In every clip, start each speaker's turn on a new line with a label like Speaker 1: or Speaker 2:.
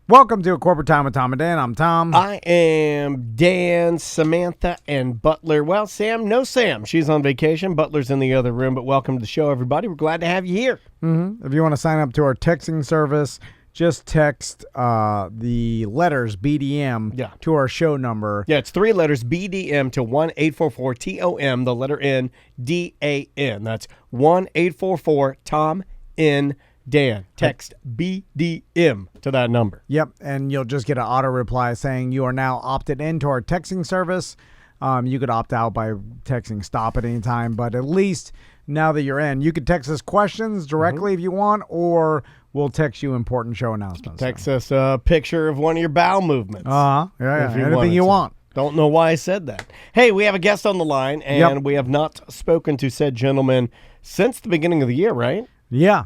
Speaker 1: Welcome to A Corporate Time with Tom and Dan. I'm Tom.
Speaker 2: I am Dan, Samantha, and Butler. Well, Sam, no Sam. She's on vacation. Butler's in the other room, but welcome to the show, everybody. We're glad to have you here.
Speaker 1: Mm-hmm. If you want to sign up to our texting service, just text the letters BDM to our show number.
Speaker 2: Yeah, it's 3 letters, BDM, to 1-844-TOM, the letter N, D-A-N. That's 1-844-TOM-N. Dan, text BDM to that number.
Speaker 1: Yep, and you'll just get an auto reply saying you are now opted into our texting service. You could opt out by texting stop at any time, but at least now that you're in, you could text us questions directly if you want, or we'll text you important show announcements.
Speaker 2: Text us a picture of one of your bowel movements.
Speaker 1: Yeah, anything you want.
Speaker 2: Don't know why I said that. Hey, we have a guest on the line, and we have not spoken to said gentleman since the beginning of the year, right?
Speaker 1: Yeah.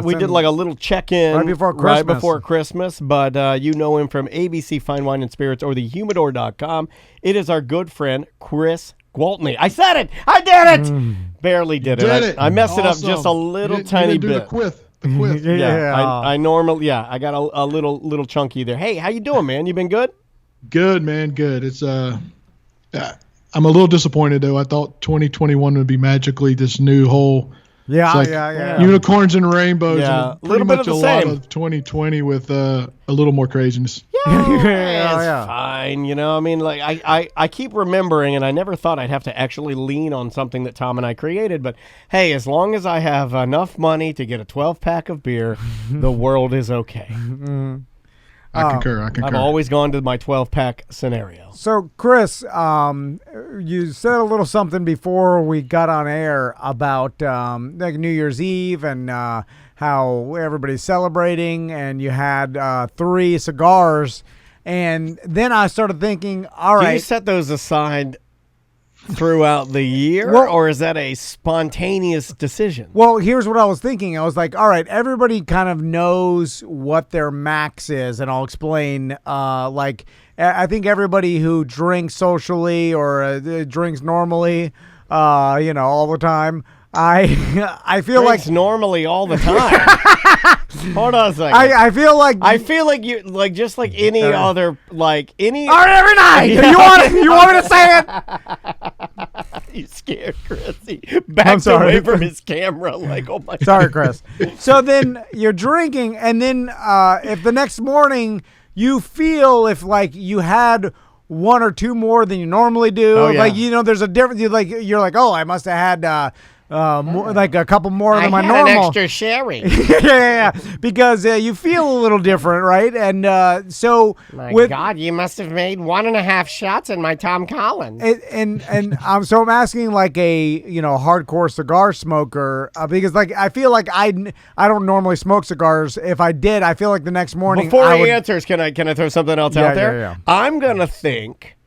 Speaker 2: We did like a little check-in
Speaker 1: right before
Speaker 2: Christmas, but you know him from ABC Fine Wine and Spirits or thehumidor.com. It is our good friend, Chris Gwaltney. I said it! I did it! Barely did it. I messed it up just a little tiny bit.
Speaker 3: The quiff.
Speaker 2: I normally, I got a little chunky there. Hey, how you doing, man? You been good?
Speaker 3: Good, man, good. It's I'm a little disappointed, though. I thought 2021 would be magically this new whole...
Speaker 1: Yeah.
Speaker 3: Unicorns and rainbows.
Speaker 2: Yeah,
Speaker 3: and pretty much a lot of 2020 with a little more craziness.
Speaker 2: Yeah, fine. You know, I mean, like I keep remembering, and I never thought I'd have to actually lean on something that Tom and I created. But hey, as long as I have enough money to get a 12-pack of beer, the world is okay.
Speaker 3: I concur.
Speaker 2: I've always gone to my 12-pack scenario.
Speaker 1: So, Chris, you said a little something before we got on air about like New Year's Eve and how everybody's celebrating, and you had 3 cigars. And then I started thinking, all right.
Speaker 2: Do you set those aside throughout the year, or is that a spontaneous decision?
Speaker 1: Well, here's what I was thinking. I was like, all right, everybody kind of knows what their max is, and I'll explain. Like, I think everybody who drinks socially or drinks normally, all the time, I feel
Speaker 2: drinks
Speaker 1: like
Speaker 2: normally all the time. Hold on a second.
Speaker 1: I feel like
Speaker 2: you like just like any other like any.
Speaker 1: All right, every night. You want me to say it?
Speaker 2: You scared Chris. He backed away from his camera like, oh my.
Speaker 1: Sorry, Chris. So then you're drinking, and then if the next morning you feel if like you had 1 or 2 more than you normally do, like there's a difference. You're like, oh, I must have had. Like a couple more than my normal.
Speaker 2: An extra sherry.
Speaker 1: yeah, because you feel a little different, right? And so,
Speaker 2: God, you must have made 1.5 shots in my Tom Collins.
Speaker 1: And so I'm asking like a hardcore cigar smoker because like I feel like I don't normally smoke cigars. If I did, I feel like the next morning.
Speaker 2: Before he answers, can I throw something else out there?
Speaker 1: Yeah.
Speaker 2: I'm gonna think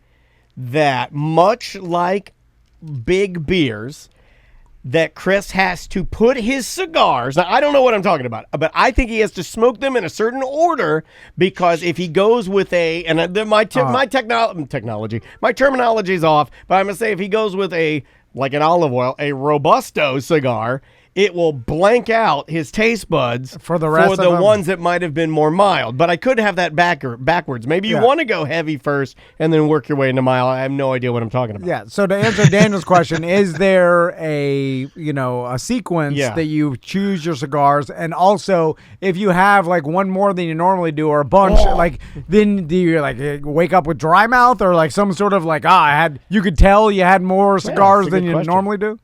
Speaker 2: that much like big beers, that Chris has to put his cigars. Now, I don't know what I'm talking about, but I think he has to smoke them in a certain order because if he goes with my terminology is off, but I'm going to say if he goes with like an olive oil, a Robusto cigar, it will blank out his taste buds
Speaker 1: for the rest
Speaker 2: of the ones that might have been more mild. But I could have that backwards. Maybe you want to go heavy first and then work your way into mild. I have no idea what I'm talking about.
Speaker 1: Yeah. So to answer Daniel's question, is there a sequence that you choose your cigars, and also if you have like 1 more than you normally do or a bunch, like then do you like wake up with dry mouth or like some sort of like you could tell you had more cigars than you normally do?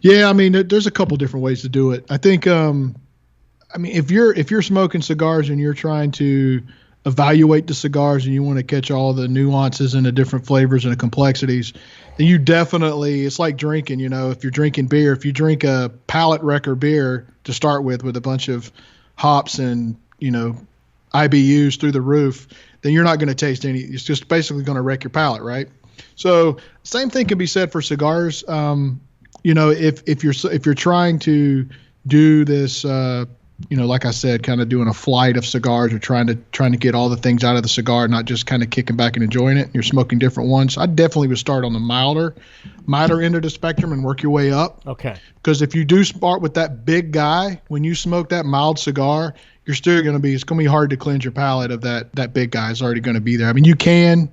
Speaker 3: Yeah, I mean, there's a couple different ways to do it. I think, if you're smoking cigars and you're trying to evaluate the cigars and you want to catch all the nuances and the different flavors and the complexities, then you definitely, it's like drinking, if you're drinking beer, if you drink a palate wrecker beer to start with a bunch of hops and, IBUs through the roof, then you're not going to taste any. It's just basically going to wreck your palate, right? So same thing can be said for cigars. If you're trying to do this, like I said, kind of doing a flight of cigars or trying to get all the things out of the cigar, not just kind of kicking back and enjoying it. You're smoking different ones. I definitely would start on the milder end of the spectrum and work your way up.
Speaker 2: Okay.
Speaker 3: Because if you do start with that big guy, when you smoke that mild cigar, you're still going to be, it's going to be hard to cleanse your palate of that big guy is already going to be there. I mean, you can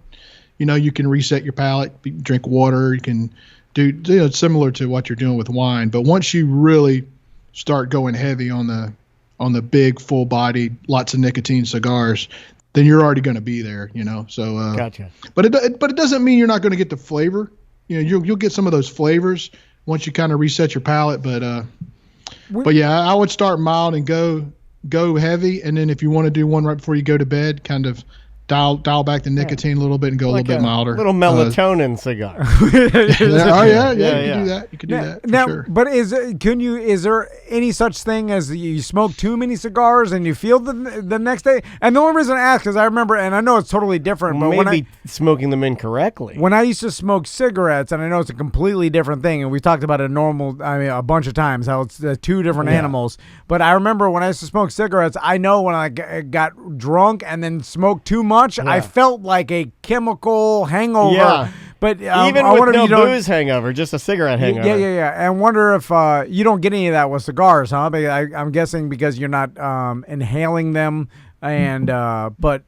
Speaker 3: reset your palate, you can drink water, you can do similar to what you're doing with wine. But once you really start going heavy on the big, full bodied, lots of nicotine cigars, then you're already going to be there, So,
Speaker 2: gotcha.
Speaker 3: But it doesn't mean you're not going to get the flavor. You'll get some of those flavors once you kind of reset your palate. But yeah, I would start mild and go heavy, and then if you want to do one right before you go to bed, kind of dial back the nicotine a little bit and go a little bit milder.
Speaker 2: Little melatonin cigar.
Speaker 3: Oh yeah, you can do that. You can do that for sure.
Speaker 1: But is there any such thing as you smoke too many cigars and you feel the next day? And the only reason I ask is I remember, and I know it's totally different, but
Speaker 2: maybe smoking them incorrectly.
Speaker 1: When I used to smoke cigarettes, and I know it's a completely different thing, and we talked about it a bunch of times how it's two different animals. But I remember when I used to smoke cigarettes, I know when I got drunk and then smoked too much, I felt like a chemical hangover.
Speaker 2: Yeah.
Speaker 1: But
Speaker 2: even with no booze hangover, just a cigarette hangover.
Speaker 1: Yeah. And I wonder if you don't get any of that with cigars, huh? I'm guessing because you're not inhaling them, and but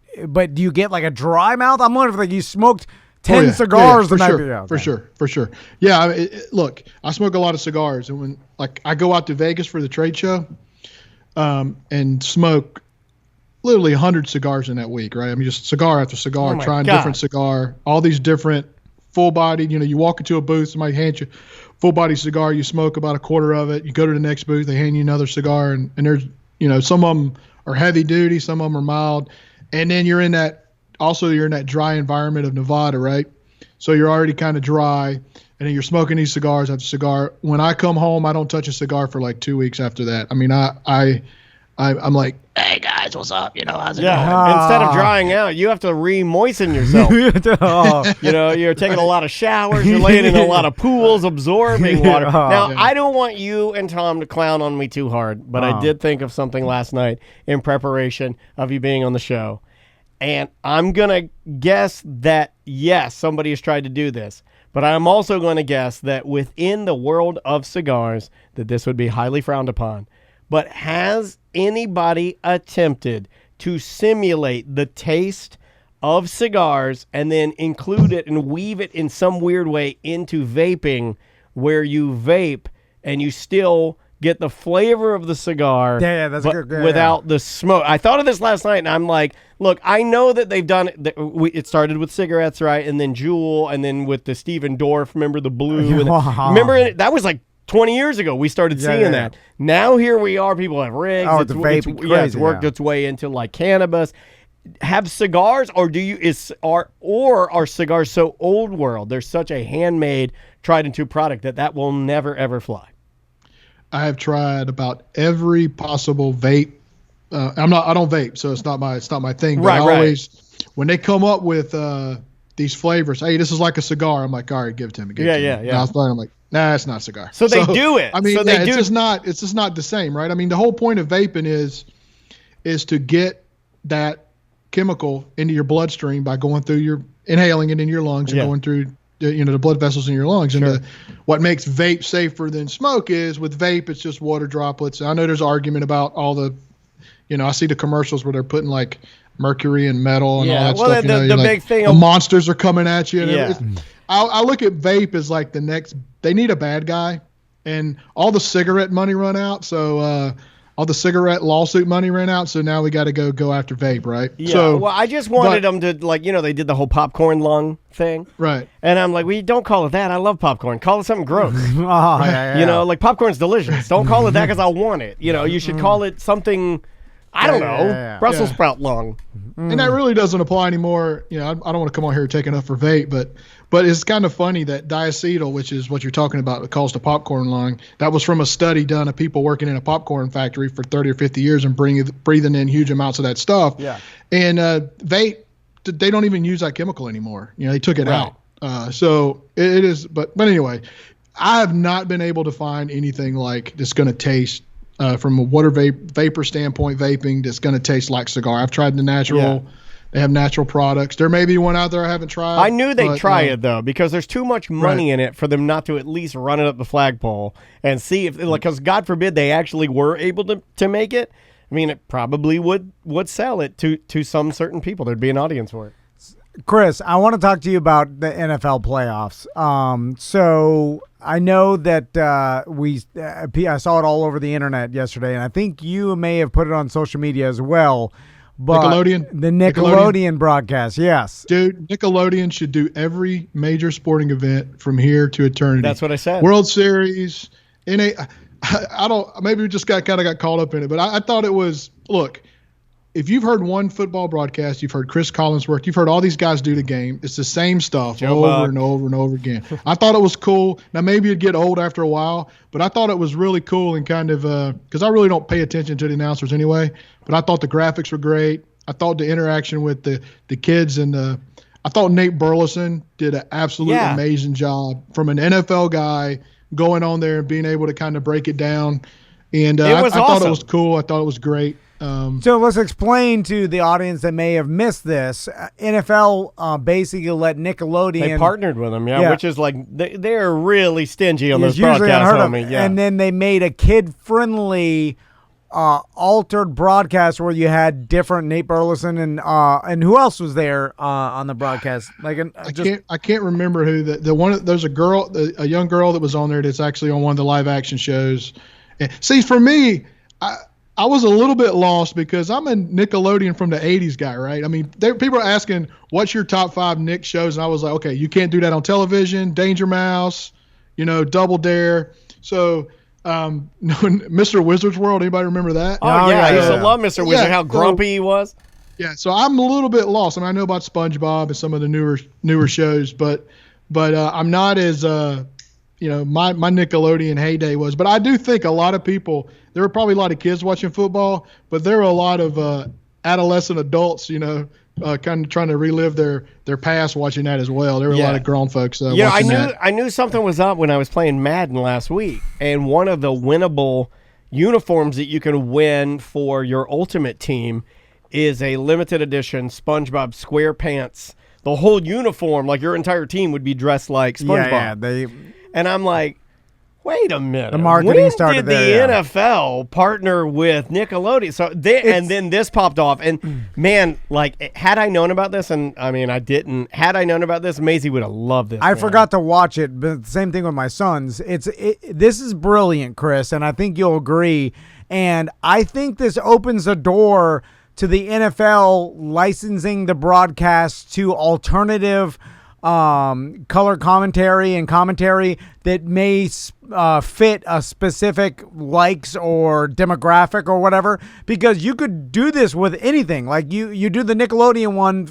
Speaker 1: do you get like a dry mouth? I'm wondering if like you smoked 10 cigars the night before. For sure. Yeah, look, I smoke a lot of cigars, and when I go out to Vegas for the trade show, and smoke literally 100 cigars in that week, right? I mean, just cigar after cigar, trying different cigar, all these different full-bodied. You walk into a booth, somebody hands you full-body cigar, you smoke about a quarter of it, you go to the next booth, they hand you another cigar, and there's, some of them are heavy-duty, some of them are mild, and then you're in that dry environment of Nevada, right? So you're already kind of dry, and then you're smoking these cigars after cigar. When I come home, I don't touch a cigar for like 2 weeks after that. I mean, I'm like, hey guys, what's up? How's it going?
Speaker 2: Instead of drying out, you have to re-moisten yourself. You're taking a lot of showers, you're laying in a lot of pools, absorbing water. Now, I don't want you and Tom to clown on me too hard, but I did think of something last night in preparation of you being on the show. And I'm going to guess that, yes, somebody has tried to do this. But I'm also going to guess that within the world of cigars, that this would be highly frowned upon. But has anybody attempted to simulate the taste of cigars and then include it and weave it in some weird way into vaping, where you vape and you still get the flavor of the cigar
Speaker 1: that's good,
Speaker 2: without the smoke? I thought of this last night, and I'm like, look, I know that they've done it. It started with cigarettes, right? And then Juul, and then with the Steven Dorff, remember the blue? Remember, that was like 20 years ago we started seeing that. Now here we are, people have rigs.
Speaker 1: Oh, it's
Speaker 2: worked its way into like cannabis. Have cigars, or are cigars so old world? There's such a handmade, tried and true product that will never ever fly.
Speaker 3: I have tried about every possible vape. I don't vape, so it's not my thing. But I always, when they come up with these flavors, hey, this is like a cigar, I'm like, all right, give it to me. Yeah. I'm like, nah, it's not a cigar.
Speaker 2: So they do it.
Speaker 3: I mean, it's just not the same, right? I mean, the whole point of vaping is to get that chemical into your bloodstream by going through inhaling it in your lungs and going through the blood vessels in your lungs. Sure. And what makes vape safer than smoke is with vape, it's just water droplets. I know there's argument about all the, I see the commercials where they're putting like mercury and metal and all that stuff.
Speaker 2: The big thing,
Speaker 3: the monsters are coming at you. And I look at vape as like the next. They need a bad guy, and all the cigarette money run out. So all the cigarette lawsuit money ran out. So now we got to go after vape, right?
Speaker 2: Yeah. So, well, I just wanted them to they did the whole popcorn lung thing,
Speaker 3: right?
Speaker 2: And I'm like, don't call it that. I love popcorn. Call it something gross.
Speaker 1: Right.
Speaker 2: Popcorn's delicious. Don't call it that because I want it. You should call it something. I don't know. Brussels sprout lung.
Speaker 3: And that really doesn't apply anymore. I don't want to come on here taking up for vape, but it's kind of funny that diacetyl, which is what you're talking about, it calls the popcorn lung, that was from a study done of people working in a popcorn factory for 30 or 50 years and breathing in huge amounts of that stuff.
Speaker 1: Yeah.
Speaker 3: And vape, they don't even use that chemical anymore. They took it out. So it is, but anyway, I have not been able to find anything like that's going to taste from a water vapor standpoint, vaping that's going to taste like cigar. I've tried the natural. Yeah. They have natural products. There may be one out there I haven't tried.
Speaker 2: I knew they'd try it, though, because there's too much money in it for them not to at least run it up the flagpole and see if, because God forbid they actually were able to make it. I mean, it probably would sell it to some certain people. There'd be an audience for it.
Speaker 1: Chris, I want to talk to you about the NFL playoffs. So I know that I saw it all over the internet yesterday, and I think you may have put it on social media as well. But
Speaker 3: Nickelodeon?
Speaker 1: The Nickelodeon broadcast, yes.
Speaker 3: Dude, Nickelodeon should do every major sporting event from here to eternity.
Speaker 2: That's what I said.
Speaker 3: World Series, I don't, maybe we just got caught up in it, but I thought it was, look, if you've heard one football broadcast, you've heard Chris Collinsworth, you've heard all these guys do the game. It's the same stuff over and over and over again. I thought it was cool. Now, maybe it'd get old after a while, but I thought it was really cool and kind of because I really don't pay attention to the announcers anyway, but I thought the graphics were great. I thought the interaction with the kids and I thought Nate Burleson did an absolutely amazing job from an NFL guy going on there and being able to kind of break it down. And I thought it was cool. I thought it was great.
Speaker 1: So let's explain to the audience that may have missed this. NFL basically let Nickelodeon.
Speaker 2: They partnered with them, which is like they're really stingy on those broadcasts, homie. Yeah.
Speaker 1: And then they made a kid-friendly altered broadcast where you had different Nate Burleson and who else was there on the broadcast? Like
Speaker 3: I can't remember who the one. There's a young girl that was on there that's actually on one of the live action shows. And, see, for me, I was a little bit lost because I'm a Nickelodeon from the 80s guy, right? I mean, people are asking, what's your top 5 Nick shows? And I was like, okay, you can't do that on television. Danger Mouse, Double Dare. So Mr. Wizard's World, anybody remember that?
Speaker 2: Oh, yeah. I used to love Mr. Wizard, how grumpy he was.
Speaker 3: Yeah, so I'm a little bit lost. I mean, I know about SpongeBob and some of the newer shows, but I'm not as my Nickelodeon heyday was. But I do think a lot of people, there were probably a lot of kids watching football, but there were a lot of adolescent adults, kind of trying to relive their past watching that as well. There were a lot of grown folks watching that.
Speaker 2: I knew something was up when I was playing Madden last week, and one of the winnable uniforms that you can win for your ultimate team is a limited edition SpongeBob SquarePants. The whole uniform, like your entire team would be dressed like SpongeBob.
Speaker 1: Yeah,
Speaker 2: and I'm like, wait a minute.
Speaker 1: The marketing started
Speaker 2: there. When did the NFL partner with Nickelodeon? So and then this popped off. And man, like, had I known about this, and I mean, I didn't. Had I known about this, Maisie would have loved this.
Speaker 1: I forgot to watch it, but the same thing with my sons. This is brilliant, Chris, and I think you'll agree. And I think this opens a door to the NFL licensing the broadcast to alternative color commentary and commentary that may fit a specific likes or demographic or whatever, because you could do this with anything. Like you do the Nickelodeon one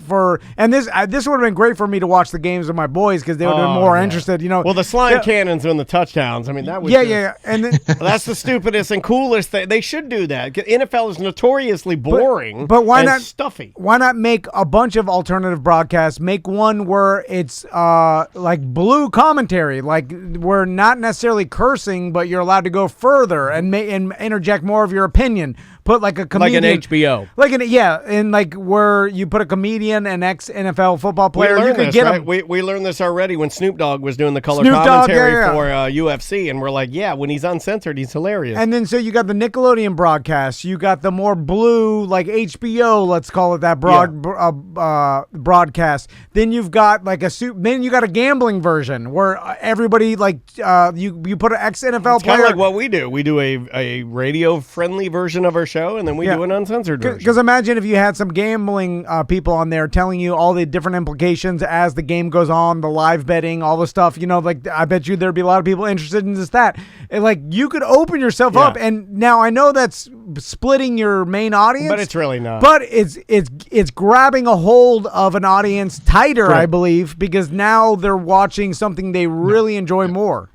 Speaker 1: and this would have been great for me to watch the games with my boys because they would have been more interested.
Speaker 2: Well, the slime cannons and the touchdowns. I mean, that was
Speaker 1: and then,
Speaker 2: that's the stupidest and coolest thing. They should do that. NFL is notoriously boring,
Speaker 1: but why not
Speaker 2: stuffy?
Speaker 1: Why not make a bunch of alternative broadcasts? Make one where it's like blue commentary, like we're not necessarily cursing, but you're allowed to go further and interject more of your opinion. Put like a comedian,
Speaker 2: like an HBO,
Speaker 1: and like where you put a comedian and ex-NFL football player.
Speaker 2: We
Speaker 1: you could
Speaker 2: this,
Speaker 1: get
Speaker 2: right? We learned this already when Snoop Dogg was doing the color commentary for UFC, and we're like, when he's uncensored, he's hilarious.
Speaker 1: And then so you got the Nickelodeon broadcast, you got the more blue, like HBO, let's call it that broadcast. Then you've got like then you got a gambling version where everybody like you put an ex-NFL player.
Speaker 2: Kind of like what we do. We do a radio-friendly version of our show, and then we do an uncensored version.
Speaker 1: Because imagine if you had some gambling people on there telling you all the different implications as the game goes on, the live betting, all the stuff. Like I bet you there'd be a lot of people interested in that. And, like you could open yourself up, and now I know that's splitting your main audience,
Speaker 2: but it's really not.
Speaker 1: But it's grabbing a hold of an audience tighter, correct. I believe, because now they're watching something they really enjoy more.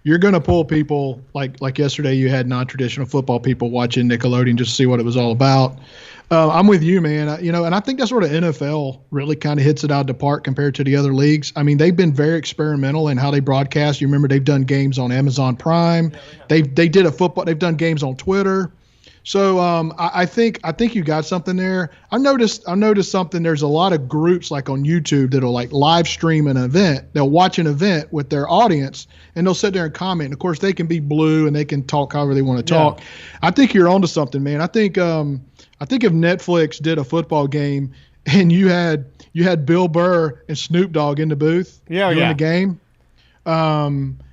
Speaker 3: You're going to pull people like yesterday. You had non-traditional football people watching Nickelodeon just to see what it was all about. I'm with you, man. And I think that's where the NFL really kind of hits it out of the park compared to the other leagues. I mean, they've been very experimental in how they broadcast. You remember they've done games on Amazon Prime. They did a football. They've done games on Twitter. So I think you got something there. I noticed something. There's a lot of groups like on YouTube that'll like live stream an event. They'll watch an event with their audience and they'll sit there and comment. And of course, they can be blue and they can talk however they want to talk. I think you're onto something, man. I think if Netflix did a football game and you had Bill Burr and Snoop Dogg in the booth during the game.
Speaker 2: Well,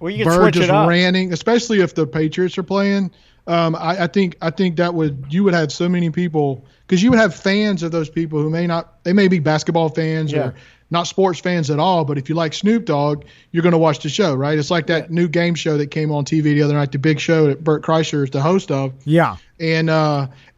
Speaker 2: you can
Speaker 3: Burr
Speaker 2: switch
Speaker 3: just
Speaker 2: it up.
Speaker 3: ranting, especially if the Patriots are playing. I think that you would have so many people because you would have fans of those people who may be basketball fans or not sports fans at all. But if you like Snoop Dogg, you're going to watch the show, right? It's like that new game show that came on TV the other night, the Big Show that Bert Kreischer is the host of.
Speaker 1: Yeah,
Speaker 3: and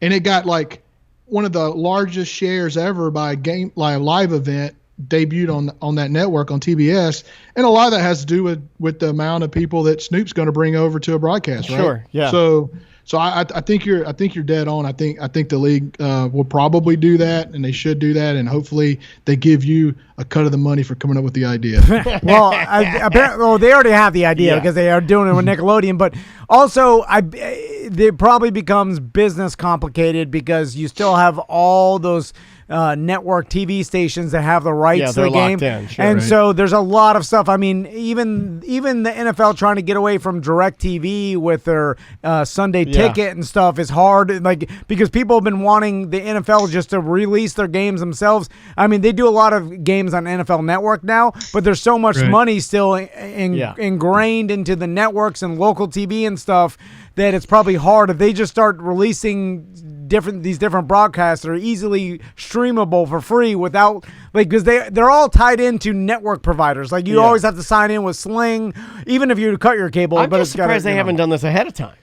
Speaker 3: it got like one of the largest shares ever by a live event debuted on that network on TBS, and a lot of that has to do with the amount of people that Snoop's going to bring over to a broadcast, right?
Speaker 2: Sure, yeah.
Speaker 3: So I think you're dead on. I think the league will probably do that, and they should do that, and hopefully they give you a cut of the money for coming up with the idea.
Speaker 1: Well, apparently, they already have the idea because they are doing it with Nickelodeon, but also it probably becomes business complicated because you still have all those network TV stations that have the rights to the game. And so there's a lot of stuff. I mean, even the NFL trying to get away from DirecTV with their Sunday ticket and stuff is hard, like, because people have been wanting the NFL just to release their games themselves. I mean, they do a lot of games on NFL Network now, but there's so much money still ingrained into the networks and local TV and stuff that it's probably hard if they just start releasing these different broadcasts that are easily streamable for free without, like, because they're all tied into network providers. Like, you always have to sign in with Sling, even if you cut your cable.
Speaker 2: I'm just surprised they haven't done this ahead of time.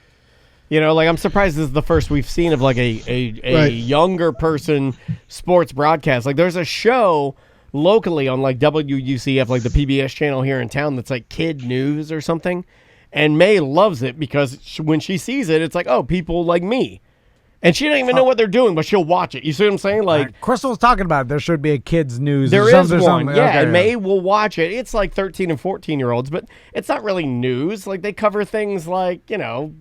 Speaker 2: You know, like, I'm surprised this is the first we've seen of like a younger person sports broadcast. Like, there's a show locally on like WUCF, like the PBS channel here in town, that's like Kid News or something. And May loves it because when she sees it, it's like, oh, people like me. And she doesn't even know what they're doing, but she'll watch it. You see what I'm saying? Like,
Speaker 1: Crystal was talking about it. There should be a kids news.
Speaker 2: There is one, and
Speaker 1: May
Speaker 2: May will watch it. It's like 13 and 14-year-olds, but it's not really news. Like, they cover things like, you know,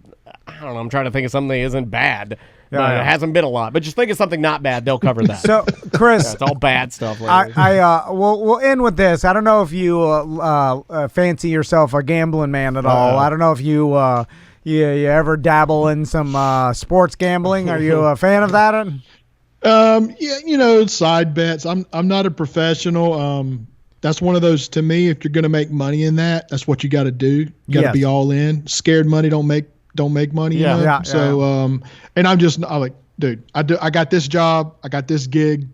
Speaker 2: I don't know. I'm trying to think of something that isn't bad. It hasn't been a lot, but just think of something not bad. They'll cover that.
Speaker 1: So, Chris,
Speaker 2: it's all bad stuff.
Speaker 1: We'll end with this. I don't know if you fancy yourself a gambling man at all. I don't know if you ever dabble in some sports gambling. Are you a fan of that?
Speaker 3: Yeah, you know, side bets. I'm not a professional. That's one of those, to me, if you're going to make money in that, that's what you got to do. You got to be all in. Scared money don't make money. You know? So and I'm like, dude, I got this job, I got this gig.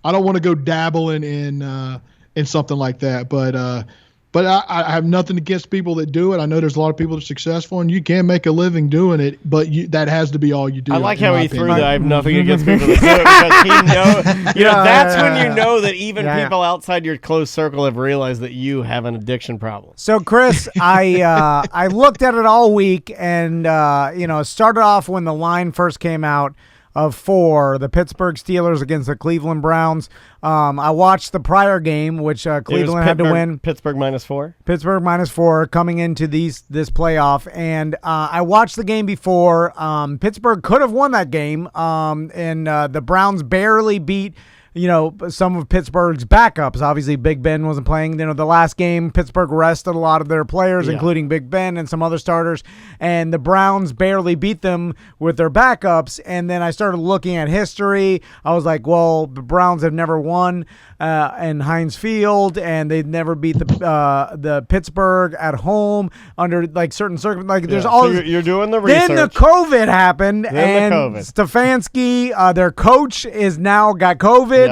Speaker 3: I don't want to go dabbling in something like that, but I have nothing against people that do it. I know there's a lot of people that are successful, and you can make a living doing it, but that has to be all you do.
Speaker 2: I like how he threw that. I have nothing against people that do it, because he knows. That's when you know that even people outside your close circle have realized that you have an addiction problem.
Speaker 1: So, Chris, I looked at it all week, and it started off when the line first came out of 4, the Pittsburgh Steelers against the Cleveland Browns. I watched the prior game, which Cleveland had to win.
Speaker 2: Pittsburgh -4.
Speaker 1: Pittsburgh -4 coming into this playoff. And I watched the game before. Pittsburgh could have won that game, and the Browns barely beat some of Pittsburgh's backups. Obviously, Big Ben wasn't playing. The last game, Pittsburgh rested a lot of their players, including Big Ben and some other starters, and the Browns barely beat them with their backups. And then I started looking at history. I was like, well, the Browns have never won in Heinz Field, and they've never beat the Pittsburgh at home under like certain circumstances. Like, there's all.
Speaker 2: So you're doing the research.
Speaker 1: Then the COVID happened, and Stefanski, their coach, is now got COVID.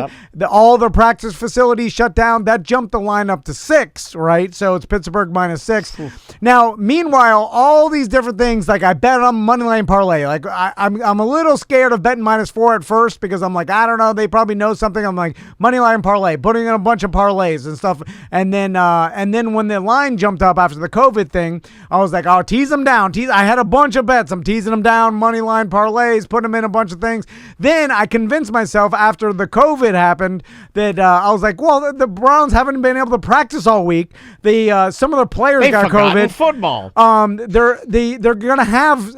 Speaker 1: All their practice facilities shut down. That jumped the line up to 6, right? So it's Pittsburgh -6. Now, meanwhile, all these different things, like I bet on Moneyline Parlay. Like I'm a little scared of betting -4 at first because I'm like, I don't know, they probably know something. I'm like, Moneyline Parlay, putting in a bunch of parlays and stuff. And then when the line jumped up after the COVID thing, I was like, oh, tease them down. I had a bunch of bets. I'm teasing them down, Moneyline Parlays, putting them in a bunch of things. Then I convinced myself after the COVID COVID happened that I was like, well, the Browns haven't been able to practice all week. Some of their players got COVID.
Speaker 2: Football.
Speaker 1: They're gonna have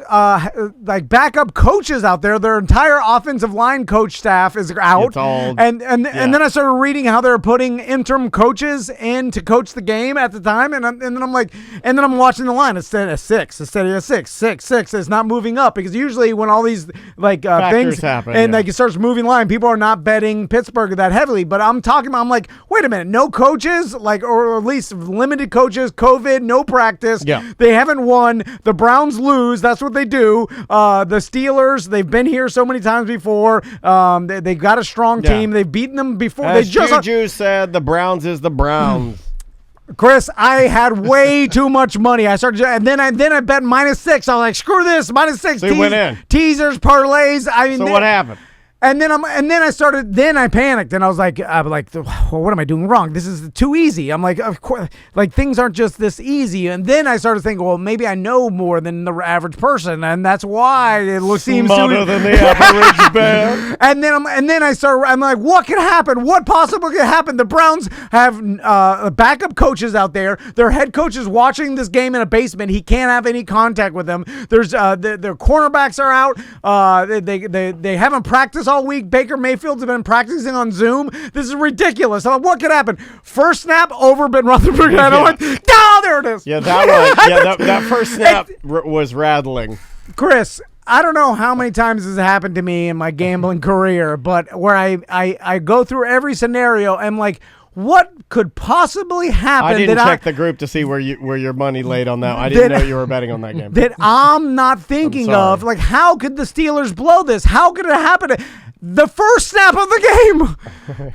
Speaker 1: like backup coaches out there. Their entire offensive line coach staff is out. And then I started reading how they're putting interim coaches in to coach the game at the time, and then I'm watching the line. It's at a 6. It's at a 6. It's not moving up because usually when all these things happen and like it starts moving line, people are not betting Pittsburgh that heavily. But I'm like, wait a minute, no coaches, or at least limited coaches, COVID, no practice.
Speaker 2: Yeah.
Speaker 1: They haven't won. The Browns lose. That's what they do. The Steelers, they've been here so many times before. They got a strong team. They've beaten them before.
Speaker 2: As Juju said, the Browns is the Browns.
Speaker 1: Chris, I had way too much money. I started, and then I bet -6. I was like, screw this, -6.
Speaker 2: So you went in.
Speaker 1: Teasers, parlays.
Speaker 2: So what happened?
Speaker 1: And then I panicked and I was like, well, what am I doing wrong? This is too easy. I'm like, of course, like things aren't just this easy. And then I started thinking, well, maybe I know more than the average person, and that's why it seems
Speaker 2: smarter than the average bear.
Speaker 1: And then I'm like, what could happen? What possibly could happen? The Browns have backup coaches out there. Their head coach is watching this game in a basement. He can't have any contact with them. There's their cornerbacks are out. They haven't practiced all week. Baker Mayfield's been practicing on Zoom. This is ridiculous. I'm like, what could happen? First snap over Ben Roethlisberger. And I'm like, there it is.
Speaker 2: Yeah, that first snap was rattling.
Speaker 1: Chris, I don't know how many times this has happened to me in my gambling career, but where I go through every scenario, I'm like, what could possibly happen?
Speaker 2: I didn't check the group to see where your money laid on that. I didn't know you were betting on that game.
Speaker 1: That I'm not thinking of. Like, how could the Steelers blow this? How could it happen? The first snap of the game,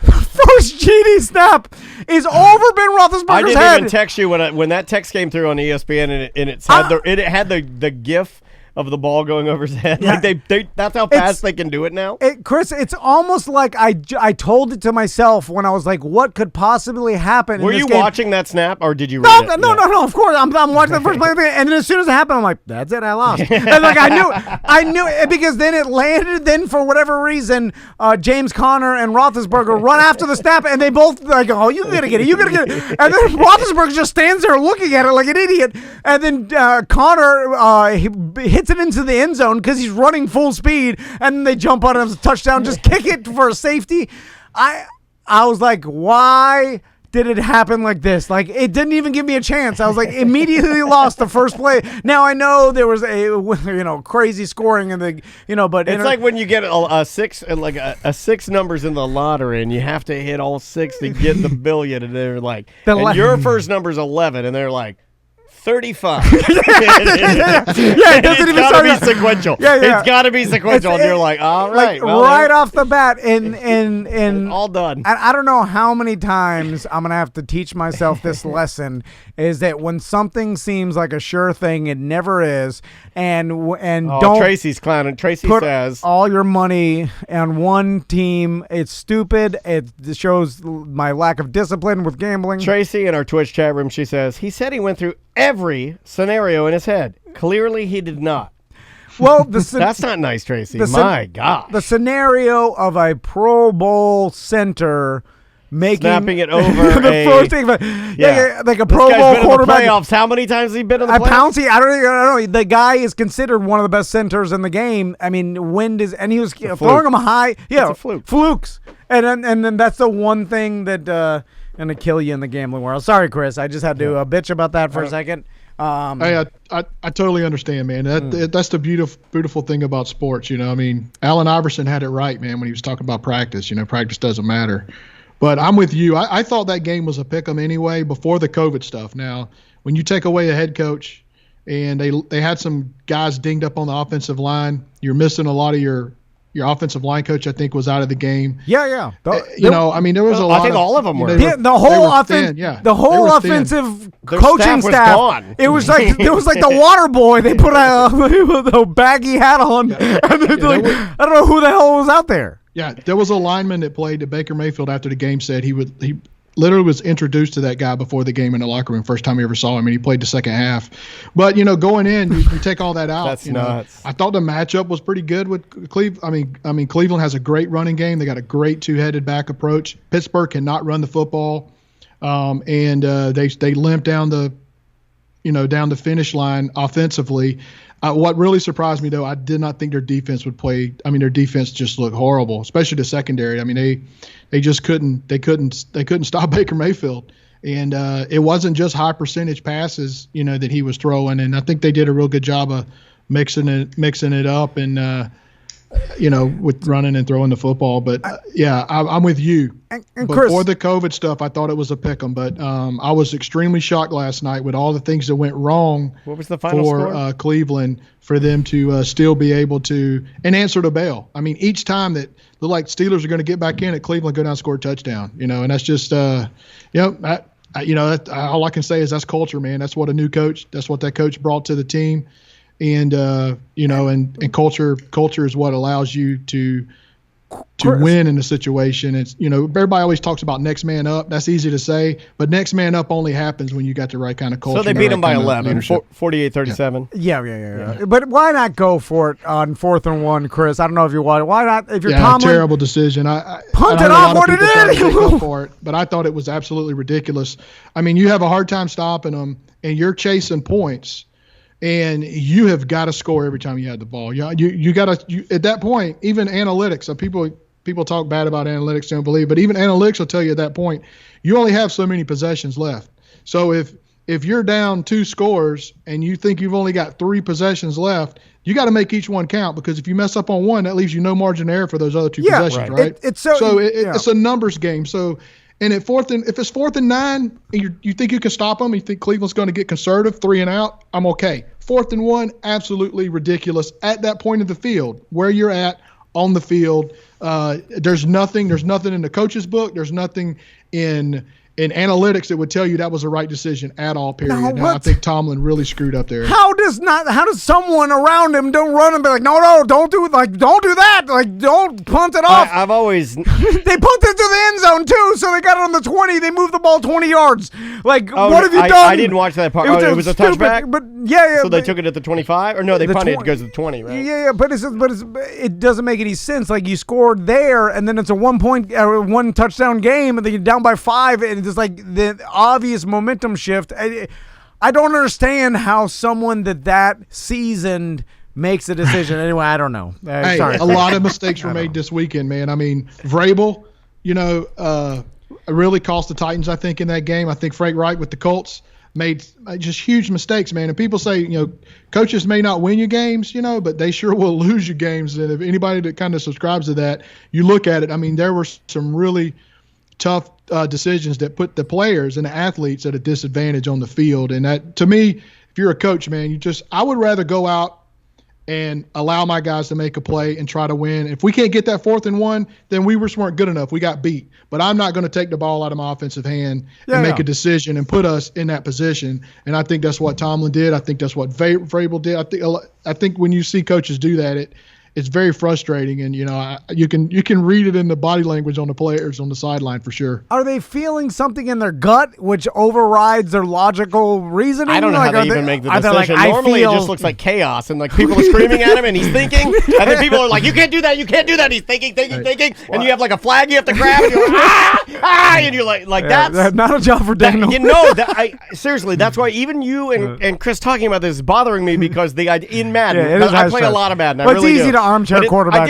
Speaker 1: the first GD snap is over Ben Roethlisberger's head.
Speaker 2: I didn't even text you when that text came through on ESPN, and it had the GIF of the ball going over his head.
Speaker 1: Yeah,
Speaker 2: like that's how fast they can do it now.
Speaker 1: Chris, it's almost like I told it to myself when I was like, what could possibly happen?
Speaker 2: Were you
Speaker 1: game?
Speaker 2: watching that snap, or did you read it?
Speaker 1: No, of course. I'm watching the first play, and then as soon as it happened, I'm like, that's it, I lost. And like I knew it because then it landed. Then for whatever reason, James Conner and Roethlisberger run after the snap, and they both like, oh, you gotta get it, and then Roethlisberger just stands there looking at it like an idiot, and then Conner he hits it into the end zone because he's running full speed, and then they jump on it as a touchdown, just kick it for a safety. I was like, why did it happen like this? Like, it didn't even give me a chance. I was like, immediately lost the first play. Now I know there was a crazy scoring in the but
Speaker 2: it's like when you get a 6 numbers in the lottery and you have to hit all 6 to get the billion, and they're like, your first number's 11, and they're like 35.
Speaker 1: It doesn't even
Speaker 2: start be sequential. It's got to be sequential. And you're like, all right,
Speaker 1: right off the bat, and
Speaker 2: all done.
Speaker 1: I don't know how many times I'm gonna have to teach myself this lesson. Is that when something seems like a sure thing, it never is, and don't.
Speaker 2: Tracy's clowning. Tracy says
Speaker 1: all your money on one team. It's stupid. It shows my lack of discipline with gambling.
Speaker 2: Tracy in our Twitch chat room, she says he said he went through every scenario in his head. Clearly, he did not.
Speaker 1: Well,
Speaker 2: that's not nice, Tracy. My God.
Speaker 1: The scenario of a Pro Bowl center snapping
Speaker 2: it over
Speaker 1: the first thing, like a Pro Bowl quarterback.
Speaker 2: Playoffs. How many times has he been in the playoffs?
Speaker 1: Pouncey, I don't know. The guy is considered one of the best centers in the game. I mean, and he was throwing them high. Yeah,
Speaker 2: it's a fluke.
Speaker 1: Flukes. And then that's the one thing that gonna kill you in the gambling world. Sorry, Chris. I just had to bitch about that for a second.
Speaker 3: I totally understand, man. That's the beautiful thing about sports. I mean, Allen Iverson had it right, man, when he was talking about practice. Practice doesn't matter. But I'm with you. I thought that game was a pick 'em anyway before the COVID stuff. Now, when you take away a head coach and they had some guys dinged up on the offensive line, you're missing a lot of your offensive line coach, I think, was out of the game.
Speaker 1: Yeah.
Speaker 3: I mean, there was a lot.
Speaker 2: I think all of them were.
Speaker 1: The whole offensive coaching staff.
Speaker 2: Gone.
Speaker 1: It was like the water boy. They put a baggy hat on, and I don't know who the hell was out there.
Speaker 3: Yeah, there was a lineman that played at Baker Mayfield after the game said he literally was introduced to that guy before the game in the locker room. First time he ever saw him, and he played the second half. But going in, you take all that out.
Speaker 2: That's nuts.
Speaker 3: I thought the matchup was pretty good with Cleveland. I mean, Cleveland has a great running game. They got a great two-headed back approach. Pittsburgh cannot run the football, and they limped down the finish line offensively. What really surprised me, though, I did not think their defense would play. I mean, their defense just looked horrible, especially the secondary. I mean, they just couldn't stop Baker Mayfield, and it wasn't just high percentage passes, that he was throwing. And I think they did a real good job of mixing it up and with running and throwing the football. But I'm with you.
Speaker 1: And
Speaker 3: Before
Speaker 1: Chris,
Speaker 3: the COVID stuff, I thought it was a pick 'em, but I was extremely shocked last night with all the things that went wrong.
Speaker 2: What was the final
Speaker 3: for
Speaker 2: score?
Speaker 3: Cleveland, for them to still be able to and answer the bell. I mean, each time that looked like Steelers are going to get back in, at Cleveland go down and score a touchdown. And that's just all I can say is that's culture, man. That's what that coach brought to the team. And and culture is what allows you to win in a situation. It's everybody always talks about next man up. That's easy to say, but next man up only happens when you got the right kind of culture.
Speaker 2: So they beat them by 11, 48-37.
Speaker 1: Yeah. But why not go for it on 4th and 1, Chris? I don't know if you want it. Why not? If you're Tomlin,
Speaker 3: terrible decision. I
Speaker 1: punt it off. What it is
Speaker 3: for it, but I thought it was absolutely ridiculous. I mean, you have a hard time stopping them, and you're chasing points. And you have got to score every time you have the ball. You got to at that point. Even analytics. So people talk bad about analytics, don't believe, but even analytics will tell you at that point you only have so many possessions left. So if you're down 2 scores and you think you've only got 3 possessions left, you got to make each one count, because if you mess up on one, that leaves you no margin of error for those other 2 possessions, right?
Speaker 1: It's
Speaker 3: a numbers game. So. And if it's 4th and 9, and you think you can stop them, you think Cleveland's going to get conservative, 3 and out, I'm okay. 4th and 1, absolutely ridiculous at that point of the field, where you're at on the field. There's nothing in the coach's book. There's nothing in analytics that would tell you that was the right decision at all, period. I think Tomlin really screwed up there.
Speaker 1: How does someone around him don't run and be like, no, don't do it, like, don't do that, like, don't punt it off.
Speaker 2: I've always
Speaker 1: they punted to the end zone too, so they got it on the 20. They moved the ball 20 yards. Like, what have you done?
Speaker 2: I didn't watch that part. It was a touchback.
Speaker 1: But yeah.
Speaker 2: So they took it at the 25, or no? They punted. It goes to the 20, right?
Speaker 1: Yeah. But it doesn't make any sense. Like, you scored there, and then it's a 1 touchdown game, and then you're down by 5, and it's like the obvious momentum shift. I don't understand how someone that seasoned makes a decision. Anyway, I don't know.
Speaker 3: A lot of mistakes were made this weekend, man. I mean, Vrabel, really cost the Titans, I think, in that game. I think Frank Reich with the Colts made just huge mistakes, man. And people say, coaches may not win you games, but they sure will lose you games. And if anybody that kind of subscribes to that, you look at it, I mean, there were some really tough decisions that put the players and the athletes at a disadvantage on the field. And that, to me, if you're a coach, man, I would rather go out and allow my guys to make a play and try to win. If we can't get that 4th and 1, then we just weren't good enough. We got beat. But I'm not going to take the ball out of my offensive hand and make a decision and put us in that position. And I think that's what Tomlin did. I think that's what Vrabel did. I think when you see coaches do that, it's very frustrating, and you can read it in the body language on the players on the sideline for sure.
Speaker 1: Are they feeling something in their gut which overrides their logical reasoning?
Speaker 2: I don't know how they even make the decision. Normally, it just looks like chaos, and like people are screaming at him, and he's thinking, and then people are like, "You can't do that! You can't do that!" He's thinking, and you have like a flag you have to grab, and you're like, and you're like that's
Speaker 1: not a job for Daniel.
Speaker 2: Seriously, that's why even you and Chris talking about this is bothering me, because in Madden, I play a lot of Madden. I really do.
Speaker 1: Armchair quarterback.
Speaker 2: I